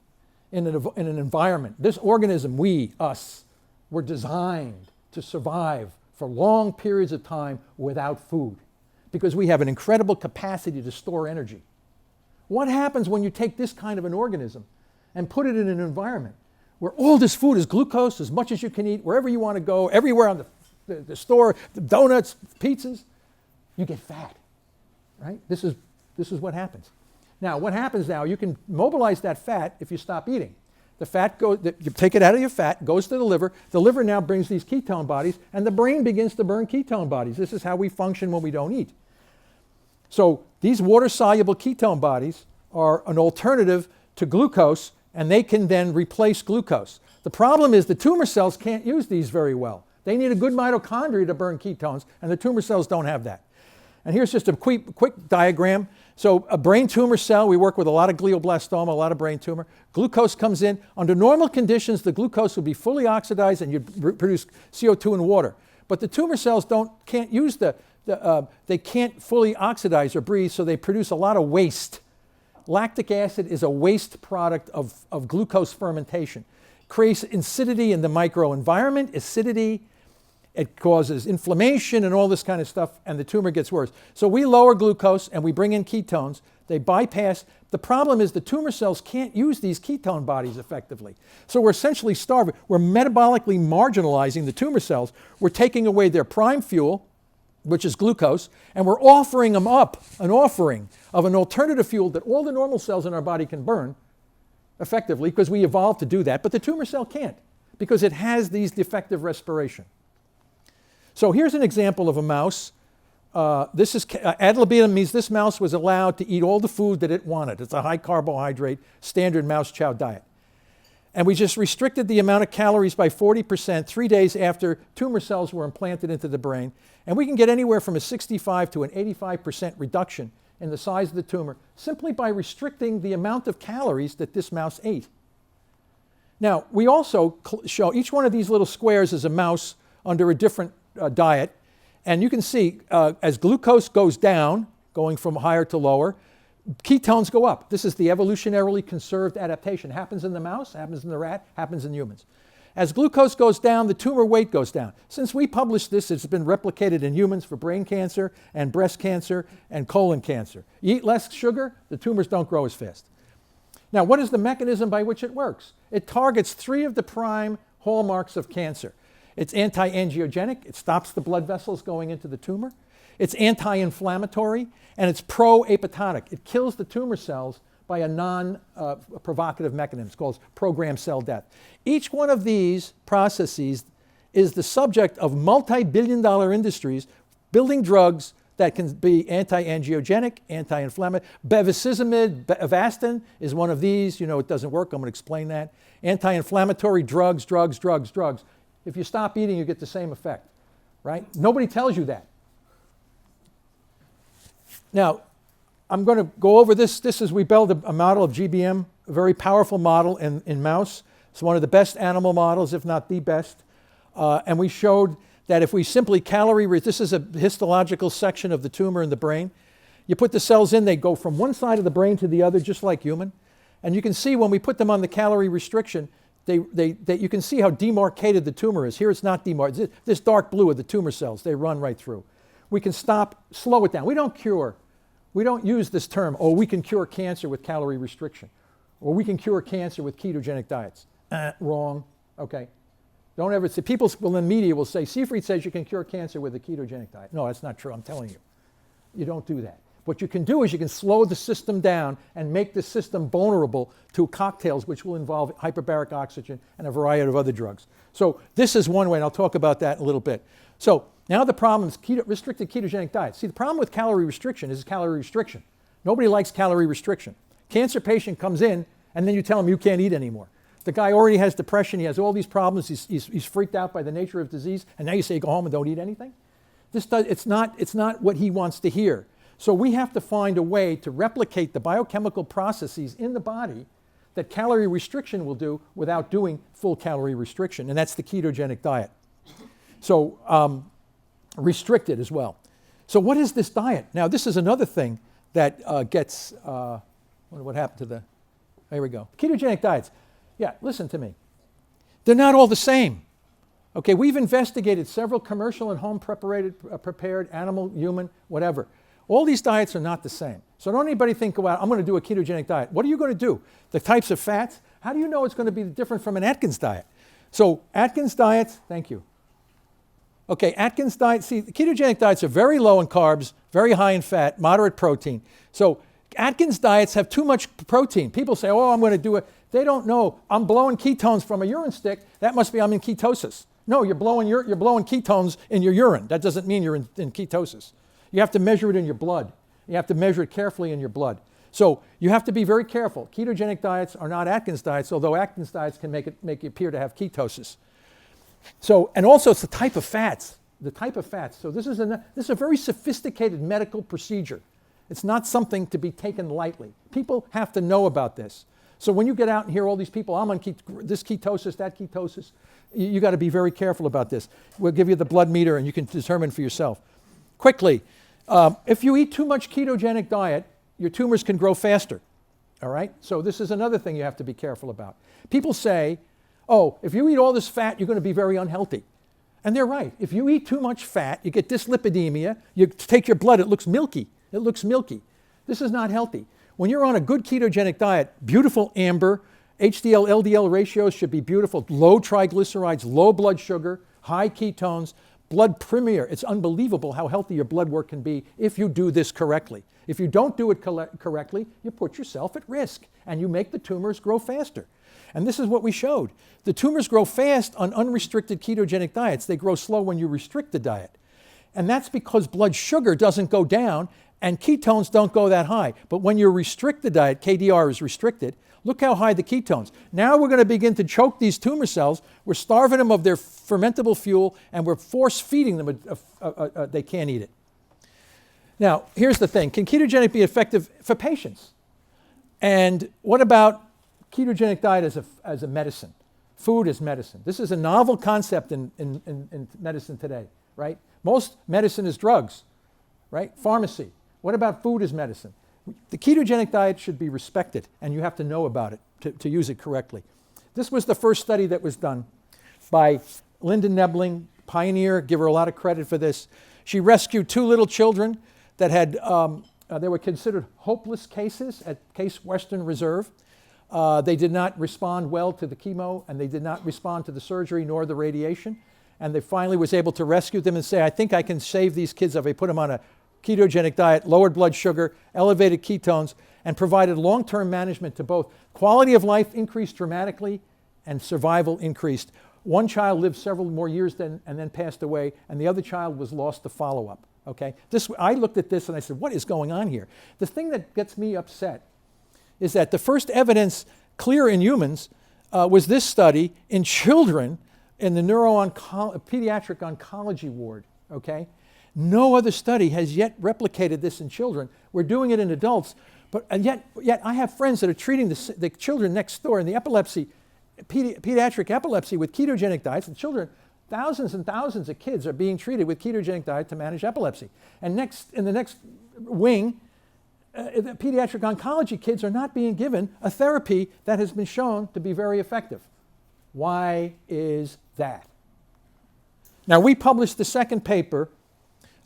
in an environment. This organism, we're designed to survive for long periods of time without food because we have an incredible capacity to store energy. What happens when you take this kind of an organism and put it in an environment where all this food is glucose, as much as you can eat, wherever you want to go, everywhere on the store, the donuts, pizzas, you get fat, right? This is what happens. Now, what happens now, you can mobilize that fat if you stop eating. The fat you take it out of your fat, goes to the liver. The liver now brings these ketone bodies, and the brain begins to burn ketone bodies. This is how we function when we don't eat. So these water-soluble ketone bodies are an alternative to glucose, and they can then replace glucose. The problem is the tumor cells can't use these very well. They need a good mitochondria to burn ketones, and the tumor cells don't have that. And here's just a quick diagram. So a brain tumor cell, we work with a lot of glioblastoma, a lot of brain tumor. Glucose comes in. Under normal conditions, the glucose would be fully oxidized and you'd produce CO2 and water. But the tumor cells can't use they can't fully oxidize or breathe, so they produce a lot of waste. Lactic acid is a waste product of glucose fermentation. Creates acidity in the microenvironment, acidity. It causes inflammation and all this kind of stuff, and the tumor gets worse. So we lower glucose and we bring in ketones. They bypass. The problem is the tumor cells can't use these ketone bodies effectively. So we're essentially starving. We're metabolically marginalizing the tumor cells. We're taking away their prime fuel, which is glucose, and we're offering them up an offering of an alternative fuel that all the normal cells in our body can burn effectively because we evolved to do that, but the tumor cell can't because it has these defective respiration. So here's an example of a mouse. This is ad libitum, means this mouse was allowed to eat all the food that it wanted. It's a high carbohydrate, standard mouse chow diet. And we just restricted the amount of calories by 40% 3 days after tumor cells were implanted into the brain. And we can get anywhere from a 65 to an 85% reduction in the size of the tumor simply by restricting the amount of calories that this mouse ate. Now, we also show each one of these little squares is a mouse under a different diet. And you can see as glucose goes down, going from higher to lower, ketones go up. This is the evolutionarily conserved adaptation. Happens in the mouse, happens in the rat, happens in humans. As glucose goes down, the tumor weight goes down. Since we published this, it's been replicated in humans for brain cancer and breast cancer and colon cancer. You eat less sugar, the tumors don't grow as fast. Now, what is the mechanism by which it works? It targets 3 of the prime hallmarks of cancer. It's anti-angiogenic, it stops the blood vessels going into the tumor. It's anti-inflammatory, and it's pro-apoptotic. It kills the tumor cells by a non-provocative mechanism. It's called programmed cell death. Each one of these processes is the subject of multi-billion-dollar industries building drugs that can be anti-angiogenic, anti-inflammatory. Bevacizumab, Avastin is one of these. You know it doesn't work. I'm going to explain that. Anti-inflammatory drugs. If you stop eating, you get the same effect, right? Nobody tells you that. Now, I'm going to go over this. This is, we built a model of GBM, a very powerful model in mouse. It's one of the best animal models, if not the best. And we showed that if we simply this is a histological section of the tumor in the brain. You put the cells in, they go from one side of the brain to the other, just like human. And you can see when we put them on the calorie restriction, you can see how demarcated the tumor is. Here it's not demarcated. This dark blue are the tumor cells. They run right through. We can slow it down. We don't cure. We don't use this term, oh, we can cure cancer with calorie restriction, or we can cure cancer with ketogenic diets. Wrong, okay. Don't ever say, people in the media will say, Seyfried says you can cure cancer with a ketogenic diet. No, that's not true, I'm telling you. You don't do that. What you can do is you can slow the system down and make the system vulnerable to cocktails which will involve hyperbaric oxygen and a variety of other drugs. So this is one way, and I'll talk about that in a little bit. So now the problem is restricted ketogenic diets. See, the problem with calorie restriction is calorie restriction. Nobody likes calorie restriction. Cancer patient comes in, and then you tell him you can't eat anymore. The guy already has depression. He has all these problems. He's freaked out by the nature of disease, and now you say go home and don't eat anything? It's not what he wants to hear. So we have to find a way to replicate the biochemical processes in the body that calorie restriction will do without doing full calorie restriction, and that's the ketogenic diet. So restricted as well. So what is this diet? Now this is another thing that gets, what happened to there we go. Ketogenic diets. Yeah, listen to me. They're not all the same. Okay, we've investigated several commercial and home prepared, animal, human, whatever. All these diets are not the same. So don't anybody think, well, I'm going to do a ketogenic diet. What are you going to do? The types of fats? How do you know it's going to be different from an Atkins diet? So Atkins diets, thank you. Okay, Atkins diet, see, the ketogenic diets are very low in carbs, very high in fat, moderate protein. So Atkins diets have too much protein. People say, oh, I'm going to do it. They don't know. I'm blowing ketones from a urine stick. That must be I'm in ketosis. No, you're blowing ketones in your urine. That doesn't mean you're in ketosis. You have to measure it in your blood. You have to measure it carefully in your blood. So you have to be very careful. Ketogenic diets are not Atkins diets, although Atkins diets can make you appear to have ketosis. So, and also it's the type of fats. So this is a very sophisticated medical procedure. It's not something to be taken lightly. People have to know about this. So when you get out and hear all these people, I'm on this ketosis, that ketosis, you got to be very careful about this. We'll give you the blood meter and you can determine for yourself. Quickly, if you eat too much ketogenic diet, your tumors can grow faster. All right? So this is another thing you have to be careful about. People say, oh, if you eat all this fat, you're going to be very unhealthy. And they're right. If you eat too much fat, you get dyslipidemia, you take your blood, it looks milky. This is not healthy. When you're on a good ketogenic diet, beautiful amber, HDL, LDL ratios should be beautiful, low triglycerides, low blood sugar, high ketones, blood premier. It's unbelievable how healthy your blood work can be if you do this correctly. If you don't do it correctly, you put yourself at risk and you make the tumors grow faster. And this is what we showed. The tumors grow fast on unrestricted ketogenic diets. They grow slow when you restrict the diet. And that's because blood sugar doesn't go down and ketones don't go that high. But when you restrict the diet, KDR is restricted, look how high the ketones. Now we're going to begin to choke these tumor cells. We're starving them of their fermentable fuel and we're force feeding them. They can't eat it. Now, here's the thing. Can ketogenic be effective for patients? And what about ketogenic diet as a medicine? Food as medicine. This is a novel concept in medicine today, right? Most medicine is drugs, right? Pharmacy. What about food as medicine? The ketogenic diet should be respected, and you have to know about it to use it correctly. This was the first study that was done. by Linda Nebling, pioneer, give her a lot of credit for this. She rescued 2 little children that had, they were considered hopeless cases at Case Western Reserve. They did not respond well to the chemo, and they did not respond to the surgery nor the radiation. And they finally was able to rescue them and say, I think I can save these kids if I put them on a ketogenic diet, lowered blood sugar, elevated ketones, and provided long-term management to both. Quality of life increased dramatically and survival increased. One child lived several more years and then passed away, and the other child was lost to follow-up. Okay? I looked at this and I said, what is going on here? The thing that gets me upset is that the first evidence clear in humans was this study in children in the pediatric oncology ward. Okay? No other study has yet replicated this in children. We're doing it in adults, and yet I have friends that are treating the children next door in the epilepsy, pediatric epilepsy with ketogenic diets. And children, thousands and thousands of kids are being treated with ketogenic diet to manage epilepsy. And in the next wing, the pediatric oncology kids are not being given a therapy that has been shown to be very effective. Why is that? Now, we published the second paper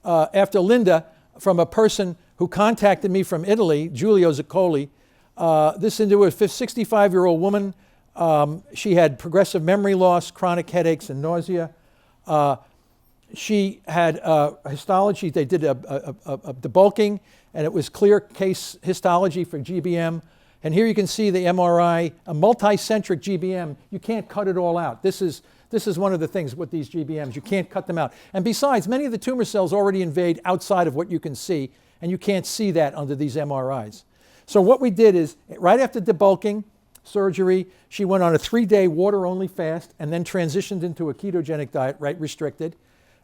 after Linda, from a person who contacted me from Italy, Giulio Zuccoli. This into a 65-year-old woman. She had progressive memory loss, chronic headaches, and nausea. She had histology. They did a debulking, and it was clear case histology for GBM. And here you can see the MRI, a multicentric GBM. You can't cut it all out. This is one of the things with these GBMs. You can't cut them out. And besides, many of the tumor cells already invade outside of what you can see, and you can't see that under these MRIs. So what we did is, right after debulking surgery, she went on a 3-day water-only fast and then transitioned into a ketogenic diet, right restricted.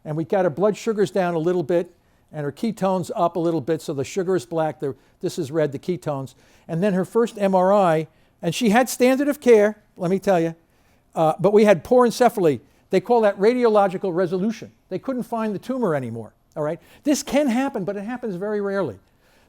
And we got her blood sugars down a little bit and her ketones up a little bit. So the sugar is black, this is red, the ketones. And then her first MRI, and she had standard of care, let me tell you, but we had poor encephaly. They call that radiological resolution. They couldn't find the tumor anymore, all right? This can happen, but it happens very rarely.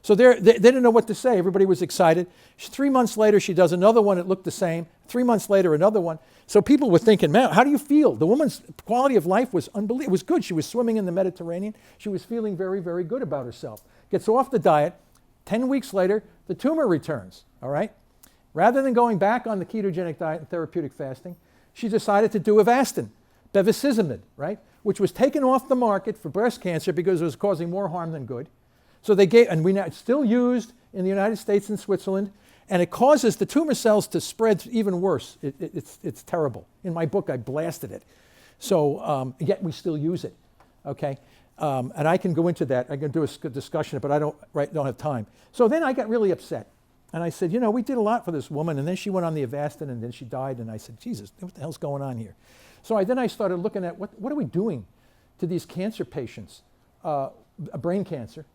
So they didn't know what to say. Everybody was excited. 3 months later, she does another one. It looked the same. 3 months later, another one. So people were thinking, man, how do you feel? The woman's quality of life was unbelievable. It was good. She was swimming in the Mediterranean. She was feeling very, very good about herself. Gets off the diet. 10 weeks later, the tumor returns, all right? Rather than going back on the ketogenic diet and therapeutic fasting, she decided to do Avastin, bevacizumab, right? Which was taken off the market for breast cancer because it was causing more harm than good. So they gave, and it's still used in the United States and Switzerland, and it causes the tumor cells to spread even worse. It's terrible. In my book, I blasted it. So yet we still use it, okay? And I can go into that. I can do a discussion, but I don't have time. So then I got really upset. And I said, we did a lot for this woman, and then she went on the Avastin, and then she died, and I said, Jesus, what the hell's going on here? So then I started looking at what are we doing to these cancer patients? Brain cancer.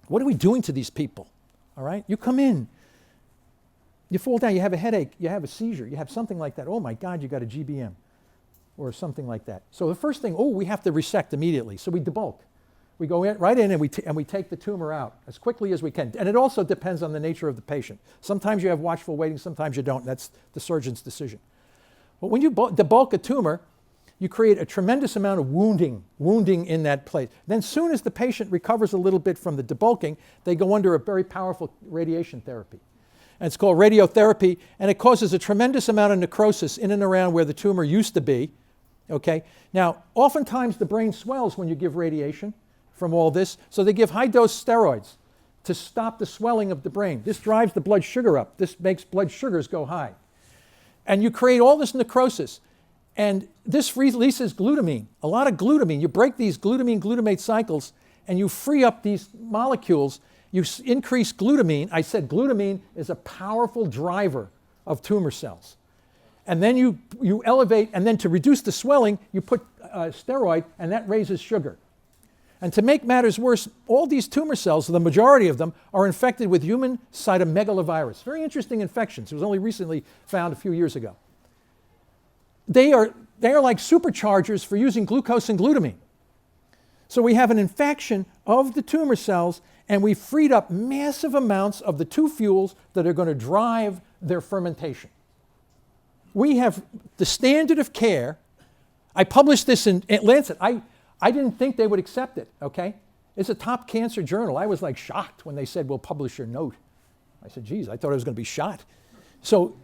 What are we doing to these people? All right? You come in, you fall down, you have a headache, you have a seizure, you have something like that. Oh my God, you got a GBM or something like that. So the first thing, we have to resect immediately. So we debulk. We go right in and we take the tumor out as quickly as we can. And it also depends on the nature of the patient. Sometimes you have watchful waiting, sometimes you don't. That's the surgeon's decision. But when you debulk a tumor, you create a tremendous amount of wounding in that place. Then as soon as the patient recovers a little bit from the debulking, they go under a very powerful radiation therapy. And it's called radiotherapy, and it causes a tremendous amount of necrosis in and around where the tumor used to be, okay? Now, oftentimes the brain swells when you give radiation from all this, so they give high-dose steroids to stop the swelling of the brain. This drives the blood sugar up. This makes blood sugars go high. And you create all this necrosis. And this releases glutamine, a lot of glutamine. You break these glutamate cycles, and you free up these molecules. You increase glutamine. I said glutamine is a powerful driver of tumor cells. And then you elevate, and then to reduce the swelling, you put steroid, and that raises sugar. And to make matters worse, all these tumor cells, the majority of them, are infected with human cytomegalovirus. Very interesting infections. It was only recently found a few years ago. They are like superchargers for using glucose and glutamine. So we have an infection of the tumor cells, and we freed up massive amounts of the two fuels that are going to drive their fermentation. we have the standard of care. I published this in Lancet. I didn't think they would accept it, okay? It's a top cancer journal. I was like shocked when they said, we'll publish your note. I said, geez, I thought I was going to be shot. So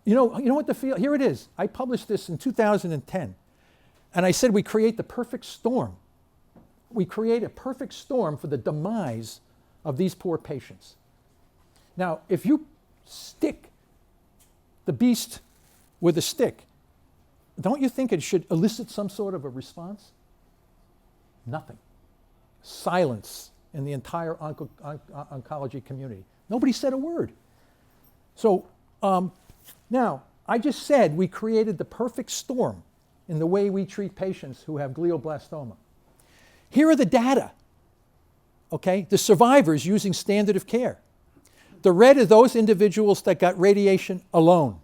you know what the field, here it is. I published this in 2010. And I said, we create the perfect storm. We create a perfect storm for the demise of these poor patients. Now, if you stick the beast with a stick, don't you think it should elicit some sort of a response? Nothing. Silence in the entire oncology community. Nobody said a word. So now, I just said we created the perfect storm in the way we treat patients who have glioblastoma. Here are the data, okay? The survivors using standard of care. The red are those individuals that got radiation alone.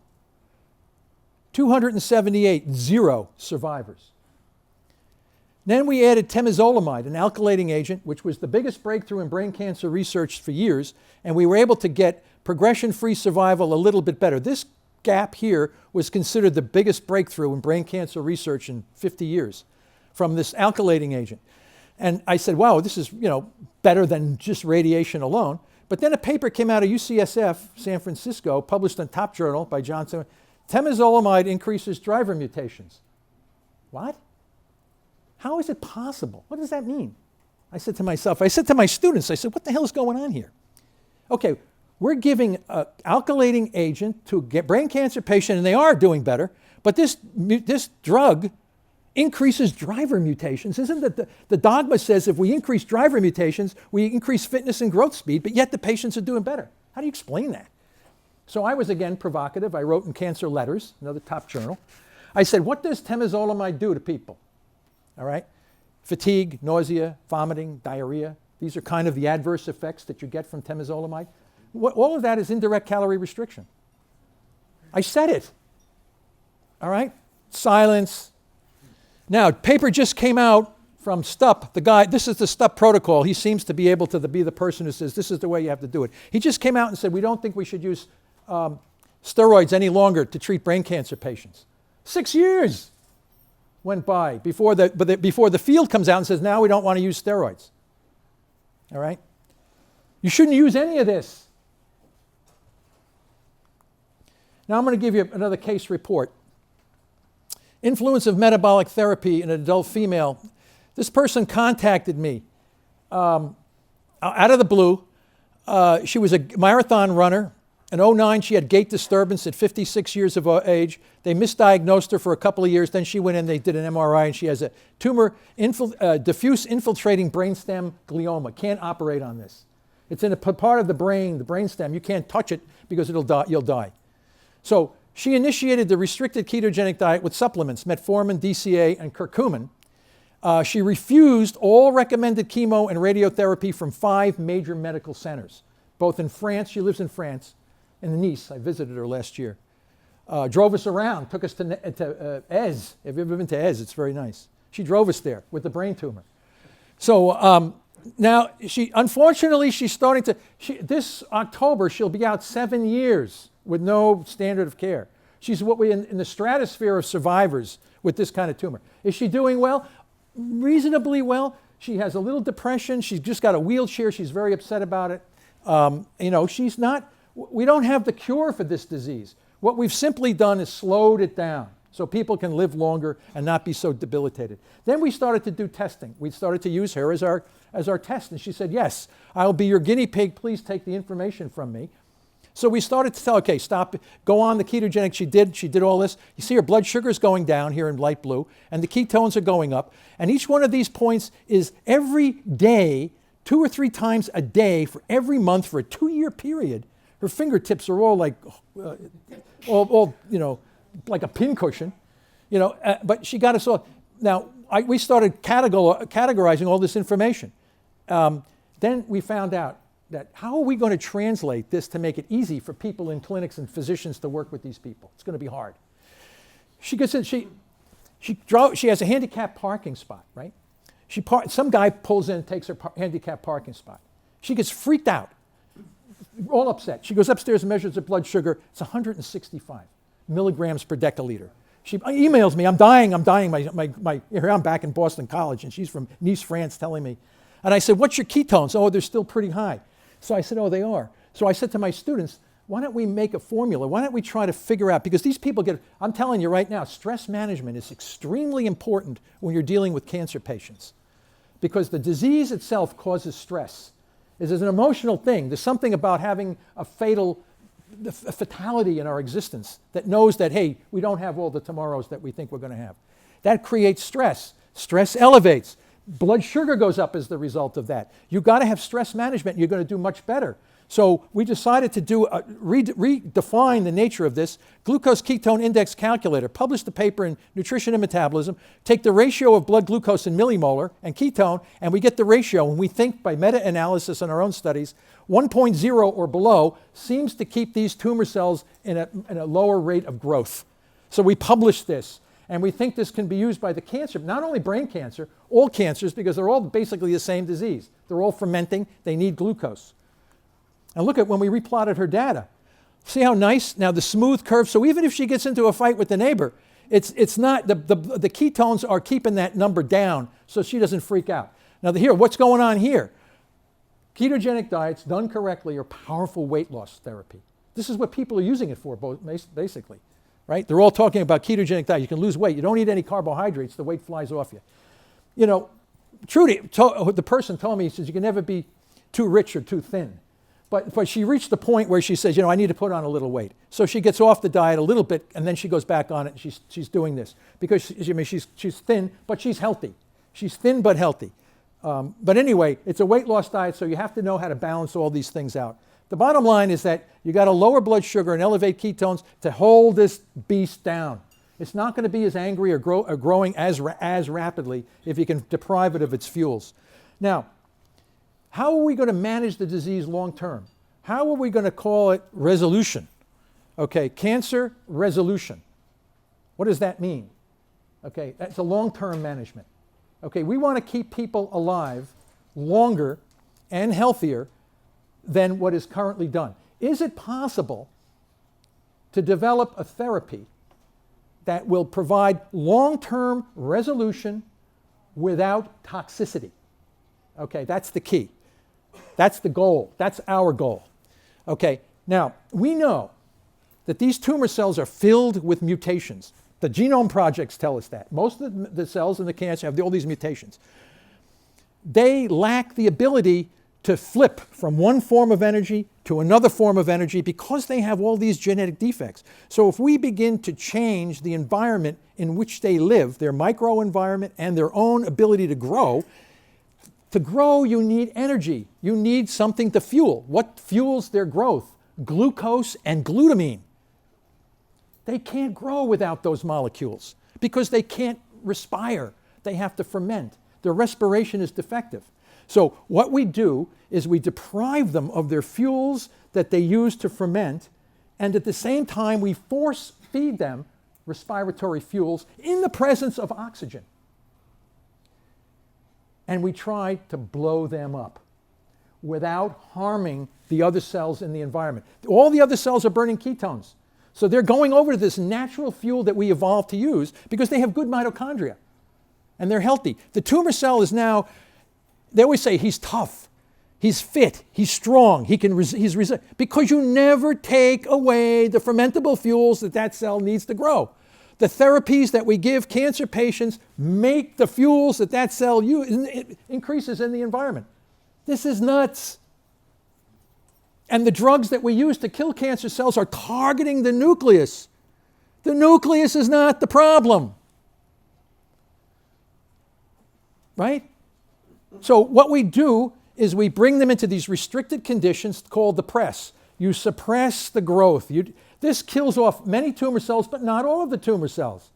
278, 0 survivors. Then we added temozolomide, an alkylating agent, which was the biggest breakthrough in brain cancer research for years, and we were able to get progression-free survival a little bit better. This gap here was considered the biggest breakthrough in brain cancer research in 50 years from this alkylating agent. And I said, wow, this is better than just radiation alone. But then a paper came out of UCSF, San Francisco, published in Top Journal by Johnson. Temozolomide increases driver mutations. What? How is it possible? What does that mean? I said to myself, I said to my students, I said, what the hell is going on here? Okay, we're giving an alkylating agent to a brain cancer patient, and they are doing better, but this drug increases driver mutations. Isn't that the dogma says if we increase driver mutations, we increase fitness and growth speed, but yet the patients are doing better. How do you explain that? So I was again provocative. I wrote in Cancer Letters, another top journal. I said, what does temozolomide do to people? All right? Fatigue, nausea, vomiting, diarrhea. These are kind of the adverse effects that you get from temozolomide. All of that is indirect calorie restriction. I said it. All right? Silence. Now, paper just came out from Stupp, the guy, this is the Stupp protocol. He seems to be able to be the person who says, this is the way you have to do it. He just came out and said, we don't think we should use steroids any longer to treat brain cancer patients. 6 years went by before the field comes out and says, now we don't want to use steroids. All right? You shouldn't use any of this. Now I'm going to give you another case report. Influence of metabolic therapy in an adult female. This person contacted me out of the blue. She was a marathon runner. In 2009, she had gait disturbance at 56 years of age. They misdiagnosed her for a couple of years. Then she went in, they did an MRI, and she has a tumor, diffuse infiltrating brainstem glioma. Can't operate on this. It's in a part of the brain, the brainstem. You can't touch it because you'll die. So she initiated the restricted ketogenic diet with supplements, metformin, DCA, and curcumin. She refused all recommended chemo and radiotherapy from 5 major medical centers, both in France. She lives in France, in Nice. I visited her last year. Drove us around, took us to Ez. Have you ever been to Ez? It's very nice. She drove us there with the brain tumor. So now, unfortunately, she's starting to, this October, she'll be out 7 years with no standard of care. She's what we in the stratosphere of survivors with this kind of tumor. Is she doing well? Reasonably well. She has a little depression. She's just got a wheelchair. She's very upset about it. She's not, we don't have the cure for this disease. What we've simply done is slowed it down so people can live longer and not be so debilitated. Then we started to do testing. We started to use her as our test. And she said, yes, I'll be your guinea pig. Please take the information from me. So we started to tell, okay, stop, go on the ketogenic. She did all this. You see her blood sugar is going down here in light blue, and the ketones are going up. And each one of these points is every day, 2 or 3 times a day for every month for a 2-year period. Her fingertips are all like, like a pincushion, but she got us all. Now, we started categorizing all this information. Then we found out that how are we going to translate this to make it easy for people in clinics and physicians to work with these people? It's going to be hard. She has a handicapped parking spot, right? Some guy pulls in and takes her handicapped parking spot. She gets freaked out, all upset. She goes upstairs and measures her blood sugar. It's 165. milligrams per deciliter. She emails me, I'm dying. Here I'm back in Boston College, and she's from Nice, France, telling me. And I said, what's your ketones? Oh, they're still pretty high. So I said, oh, they are. So I said to my students, why don't we make a formula? Why don't we try to figure out, because these people I'm telling you right now, stress management is extremely important when you're dealing with cancer patients. Because the disease itself causes stress. It's an emotional thing. There's something about having a fatality in our existence that knows that, hey, we don't have all the tomorrows that we think we're going to have. That creates stress. Stress elevates. Blood sugar goes up as the result of that. You've got to have stress management. You're going to do much better. So we decided to redefine the nature of this. Glucose ketone index calculator, published a paper in Nutrition and Metabolism, take the ratio of blood glucose in millimolar and ketone, and we get the ratio. And we think by meta-analysis in our own studies, 1.0 or below seems to keep these tumor cells in a lower rate of growth. So we published this, and we think this can be used by the cancer, not only brain cancer, all cancers, because they're all basically the same disease. They're all fermenting. They need glucose. And look at when we replotted her data. See how nice? Now the smooth curve. So even if she gets into a fight with the neighbor, it's not, the ketones are keeping that number down so she doesn't freak out. Now here, what's going on here? Ketogenic diets done correctly are powerful weight loss therapy. This is what people are using it for, basically, right? They're all talking about ketogenic diet. You can lose weight. You don't eat any carbohydrates. The weight flies off you. You know, Trudy, the person told me, he says, you can never be too rich or too thin. But she reached the point where she says, you know, I need to put on a little weight. So she gets off the diet a little bit, and then she goes back on it, and she's doing this. Because she's thin, but she's healthy. She's thin but healthy. But anyway, it's a weight loss diet, so you have to know how to balance all these things out. The bottom line is that you got to lower blood sugar and elevate ketones to hold this beast down. It's not going to be as angry or growing as rapidly if you can deprive it of its fuels. Now, how are we going to manage the disease long term? How are we going to call it resolution? Okay, cancer resolution. What does that mean? Okay, that's a long-term management. Okay, we want to keep people alive longer and healthier than what is currently done. Is it possible to develop a therapy that will provide long-term resolution without toxicity? Okay, that's the key. That's the goal. That's our goal. Okay, now we know that these tumor cells are filled with mutations. The genome projects tell us that. Most of the cells in the cancer have all these mutations. They lack the ability to flip from one form of energy to another form of energy because they have all these genetic defects. So if we begin to change the environment in which they live, their microenvironment and their own ability to grow, you need energy. You need something to fuel. What fuels their growth? Glucose and glutamine. They can't grow without those molecules because they can't respire. They have to ferment. Their respiration is defective. So what we do is we deprive them of their fuels that they use to ferment, and at the same time we force feed them respiratory fuels in the presence of oxygen. And we try to blow them up without harming the other cells in the environment. All the other cells are burning ketones. So they're going over to this natural fuel that we evolved to use because they have good mitochondria and they're healthy. The tumor cell is now, they always say he's tough, he's fit, he's strong, he's resilient, because you never take away the fermentable fuels that cell needs to grow. The therapies that we give cancer patients make the fuels that cell increases in the environment. This is nuts. And the drugs that we use to kill cancer cells are targeting the nucleus. The nucleus is not the problem. Right? So what we do is we bring them into these restricted conditions called the press. You suppress the growth. This kills off many tumor cells, but not all of the tumor cells,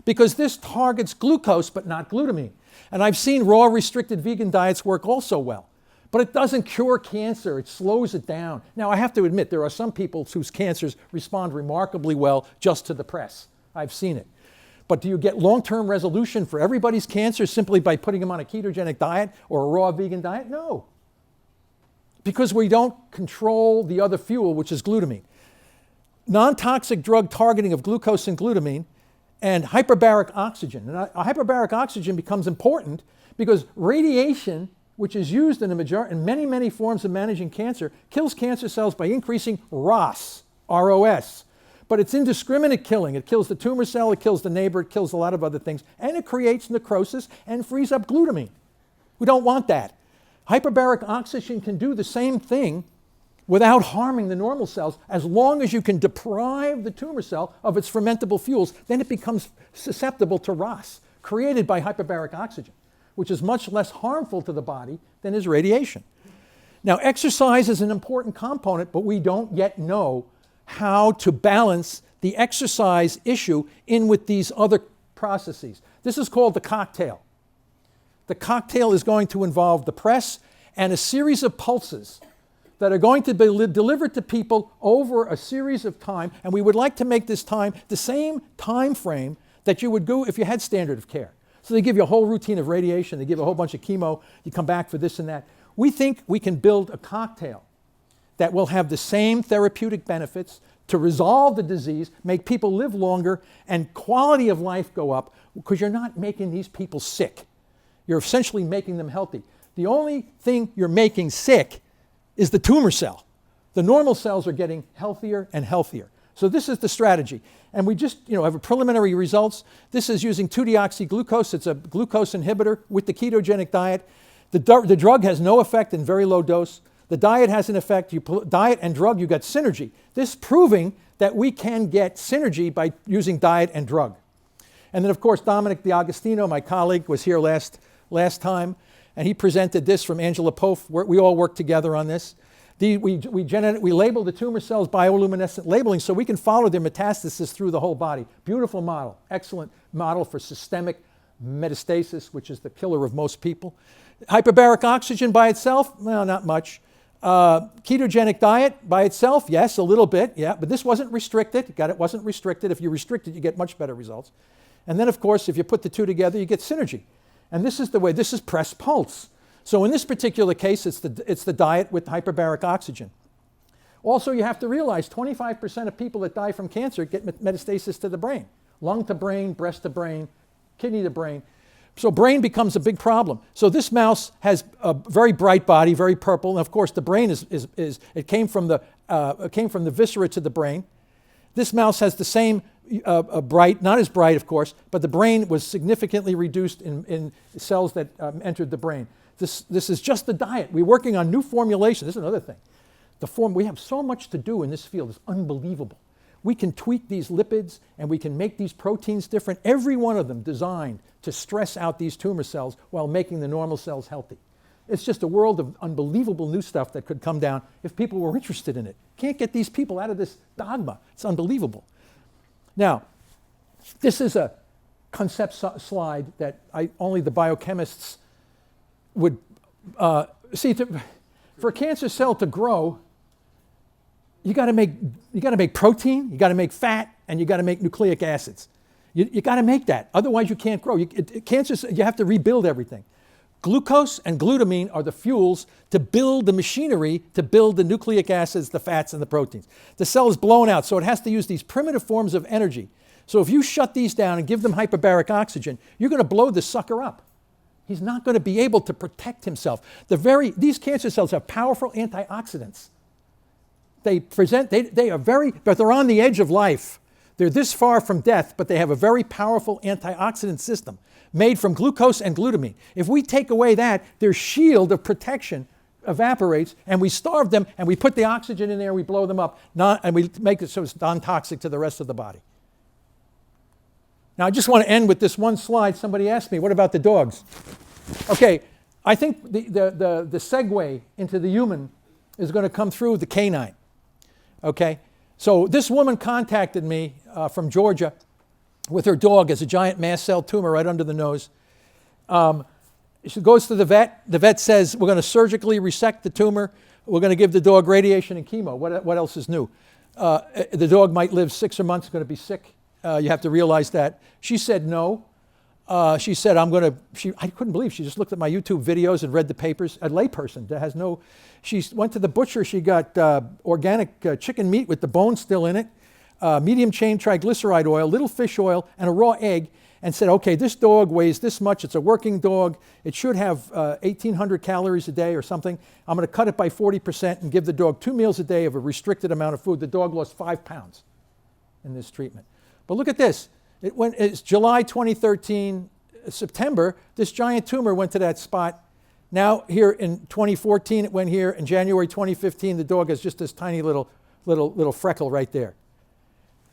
because this targets glucose, but not glutamine. And I've seen raw restricted vegan diets work also well, but it doesn't cure cancer. It slows it down. Now, I have to admit, there are some people whose cancers respond remarkably well just to the press. I've seen it. But do you get long-term resolution for everybody's cancer simply by putting them on a ketogenic diet or a raw vegan diet? No. Because we don't control the other fuel, which is glutamine. non-toxic drug targeting of glucose and glutamine, and hyperbaric oxygen. And hyperbaric oxygen becomes important because radiation, which is used in many, many forms of managing cancer, kills cancer cells by increasing ROS, R-O-S. But it's indiscriminate killing. It kills the tumor cell, it kills the neighbor, it kills a lot of other things, and it creates necrosis and frees up glutamine. We don't want that. Hyperbaric oxygen can do the same thing without harming the normal cells, as long as you can deprive the tumor cell of its fermentable fuels. Then it becomes susceptible to ROS, created by hyperbaric oxygen, which is much less harmful to the body than is radiation. Now, exercise is an important component, but we don't yet know how to balance the exercise issue in with these other processes. This is called the cocktail. The cocktail is going to involve the press and a series of pulses that are going to be delivered to people over a series of time, and we would like to make this time the same time frame that you would go if you had standard of care. So they give you a whole routine of radiation, they give you a whole bunch of chemo, you come back for this and that. We think we can build a cocktail that will have the same therapeutic benefits to resolve the disease, make people live longer, and quality of life go up, because you're not making these people sick. You're essentially making them healthy. The only thing you're making sick is the tumor cell. The normal cells are getting healthier and healthier. So this is the strategy. And we just have preliminary results. This is using 2-deoxyglucose. It's a glucose inhibitor with the ketogenic diet. The drug has no effect in very low dose. The diet has an effect. Diet and drug, you get synergy. This proving that we can get synergy by using diet and drug. And then, of course, Dominic D'Agostino, my colleague, was here last time, and he presented this from Angela Pofe. We all worked together on this. We label the tumor cells bioluminescent labeling so we can follow their metastasis through the whole body. Beautiful model, excellent model for systemic metastasis, which is the killer of most people. Hyperbaric oxygen by itself, well, not much. Ketogenic diet by itself, yes, a little bit, yeah, but this wasn't restricted. It wasn't restricted. If you restrict it, you get much better results. And then, of course, if you put the two together, you get synergy. And this is the way, this is press pulse. So in this particular case, it's the diet with hyperbaric oxygen. Also, you have to realize 25% of people that die from cancer get metastasis to the brain. Lung to brain, breast to brain, kidney to brain. So brain becomes a big problem. So this mouse has a very bright body, very purple. And of course, the brain it came from the viscera to the brain. This mouse has the same bright, not as bright, of course, but the brain was significantly reduced in cells that entered the brain. This is just the diet. We're working on new formulations. This is another thing. We have so much to do in this field. It's unbelievable. We can tweak these lipids and we can make these proteins different, every one of them designed to stress out these tumor cells while making the normal cells healthy. It's just a world of unbelievable new stuff that could come down if people were interested in it. Can't get these people out of this dogma. It's unbelievable. Now, this is a concept slide that only the biochemists would see. For a cancer cell to grow, you got to make protein, you got to make fat, and you got to make nucleic acids. You got to make that. Otherwise, you can't grow. Cancer, you have to rebuild everything. Glucose and glutamine are the fuels to build the machinery, to build the nucleic acids, the fats, and the proteins. The cell is blown out, so it has to use these primitive forms of energy. So if you shut these down and give them hyperbaric oxygen, you're going to blow this sucker up. He's not going to be able to protect himself. These cancer cells have powerful antioxidants. They are but they're on the edge of life. They're this far from death, but they have a very powerful antioxidant system made from glucose and glutamine. If we take away that, their shield of protection evaporates, and we starve them, and we put the oxygen in there, we blow them up, and we make it so it's non-toxic to the rest of the body. Now, I just want to end with this one slide. Somebody asked me, what about the dogs? Okay, I think the segue into the human is going to come through the canine. Okay, so this woman contacted me from Georgia with her dog as a giant mast cell tumor right under the nose. She goes to the vet. The vet says, we're going to surgically resect the tumor. We're going to give the dog radiation and chemo. What else is new? The dog might live 6 months, going to be sick. You have to realize that. She said no. She said, I couldn't believe, she just looked at my YouTube videos and read the papers. A layperson that has no, she went to the butcher, she got organic chicken meat with the bone still in it. medium chain triglyceride oil, little fish oil, and a raw egg, and said, okay, this dog weighs this much, it's a working dog, it should have 1,800 calories a day or something. I'm going to cut it by 40% and give the dog 2 meals a day of a restricted amount of food. The dog lost 5 pounds in this treatment. But look at this. It's July 2013, September, this giant tumor went to that spot. Now here in 2014 it went here. In January 2015 the dog has just this tiny little freckle right there.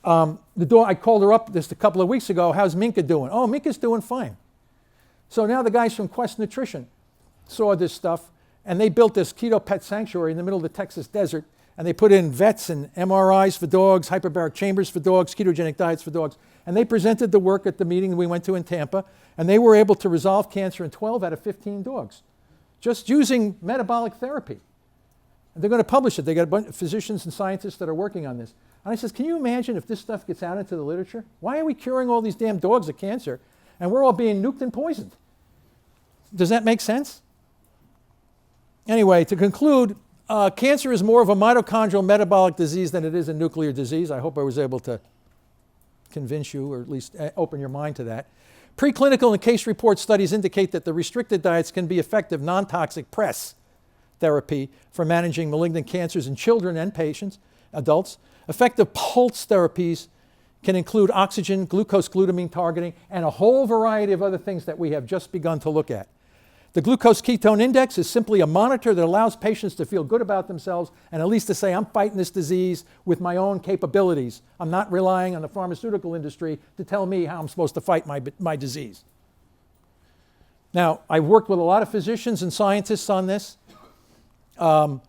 The dog, I called her up just a couple of weeks ago, how's Minka doing? Oh, Minka's doing fine. So now the guys from Quest Nutrition saw this stuff and they built this keto pet sanctuary in the middle of the Texas desert, and they put in vets and MRIs for dogs, hyperbaric chambers for dogs, ketogenic diets for dogs, and they presented the work at the meeting we went to in Tampa, and they were able to resolve cancer in 12 out of 15 dogs just using metabolic therapy. And they're going to publish it. They got a bunch of physicians and scientists that are working on this. And I says, can you imagine if this stuff gets out into the literature? Why are we curing all these damn dogs of cancer and we're all being nuked and poisoned? Does that make sense? Anyway, to conclude, cancer is more of a mitochondrial metabolic disease than it is a nuclear disease. I hope I was able to convince you, or at least open your mind to that. Preclinical and case report studies indicate that the restricted diets can be effective non-toxic press therapy for managing malignant cancers in children and patients, adults. Effective pulse therapies can include oxygen, glucose, glutamine targeting, and a whole variety of other things that we have just begun to look at. The glucose ketone index is simply a monitor that allows patients to feel good about themselves and at least to say, I'm fighting this disease with my own capabilities. I'm not relying on the pharmaceutical industry to tell me how I'm supposed to fight my disease. Now, I've worked with a lot of physicians and scientists on this from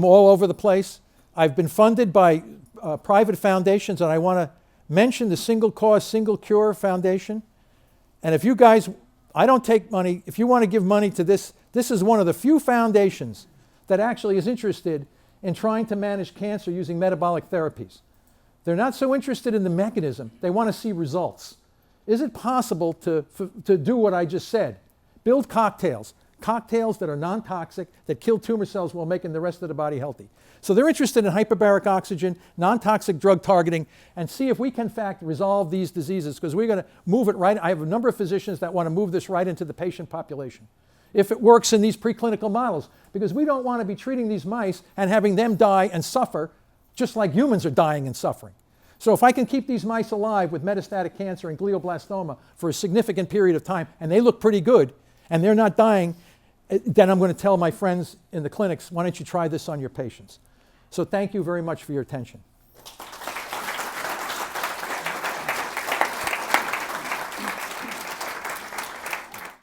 all over the place. I've been funded by private foundations, and I want to mention the Single Cause, Single Cure Foundation. And if you guys, I don't take money. If you want to give money to this, this is one of the few foundations that actually is interested in trying to manage cancer using metabolic therapies. They're not so interested in the mechanism. They want to see results. Is it possible to do what I just said? Build cocktails that are non-toxic, that kill tumor cells while making the rest of the body healthy. So they're interested in hyperbaric oxygen, non-toxic drug targeting, and see if we can, in fact, resolve these diseases, because we're going to move it right. I have a number of physicians that want to move this right into the patient population, if it works in these preclinical models, because we don't want to be treating these mice and having them die and suffer just like humans are dying and suffering. So if I can keep these mice alive with metastatic cancer and glioblastoma for a significant period of time, and they look pretty good, and they're not dying, then I'm going to tell my friends in the clinics, why don't you try this on your patients? So thank you very much for your attention.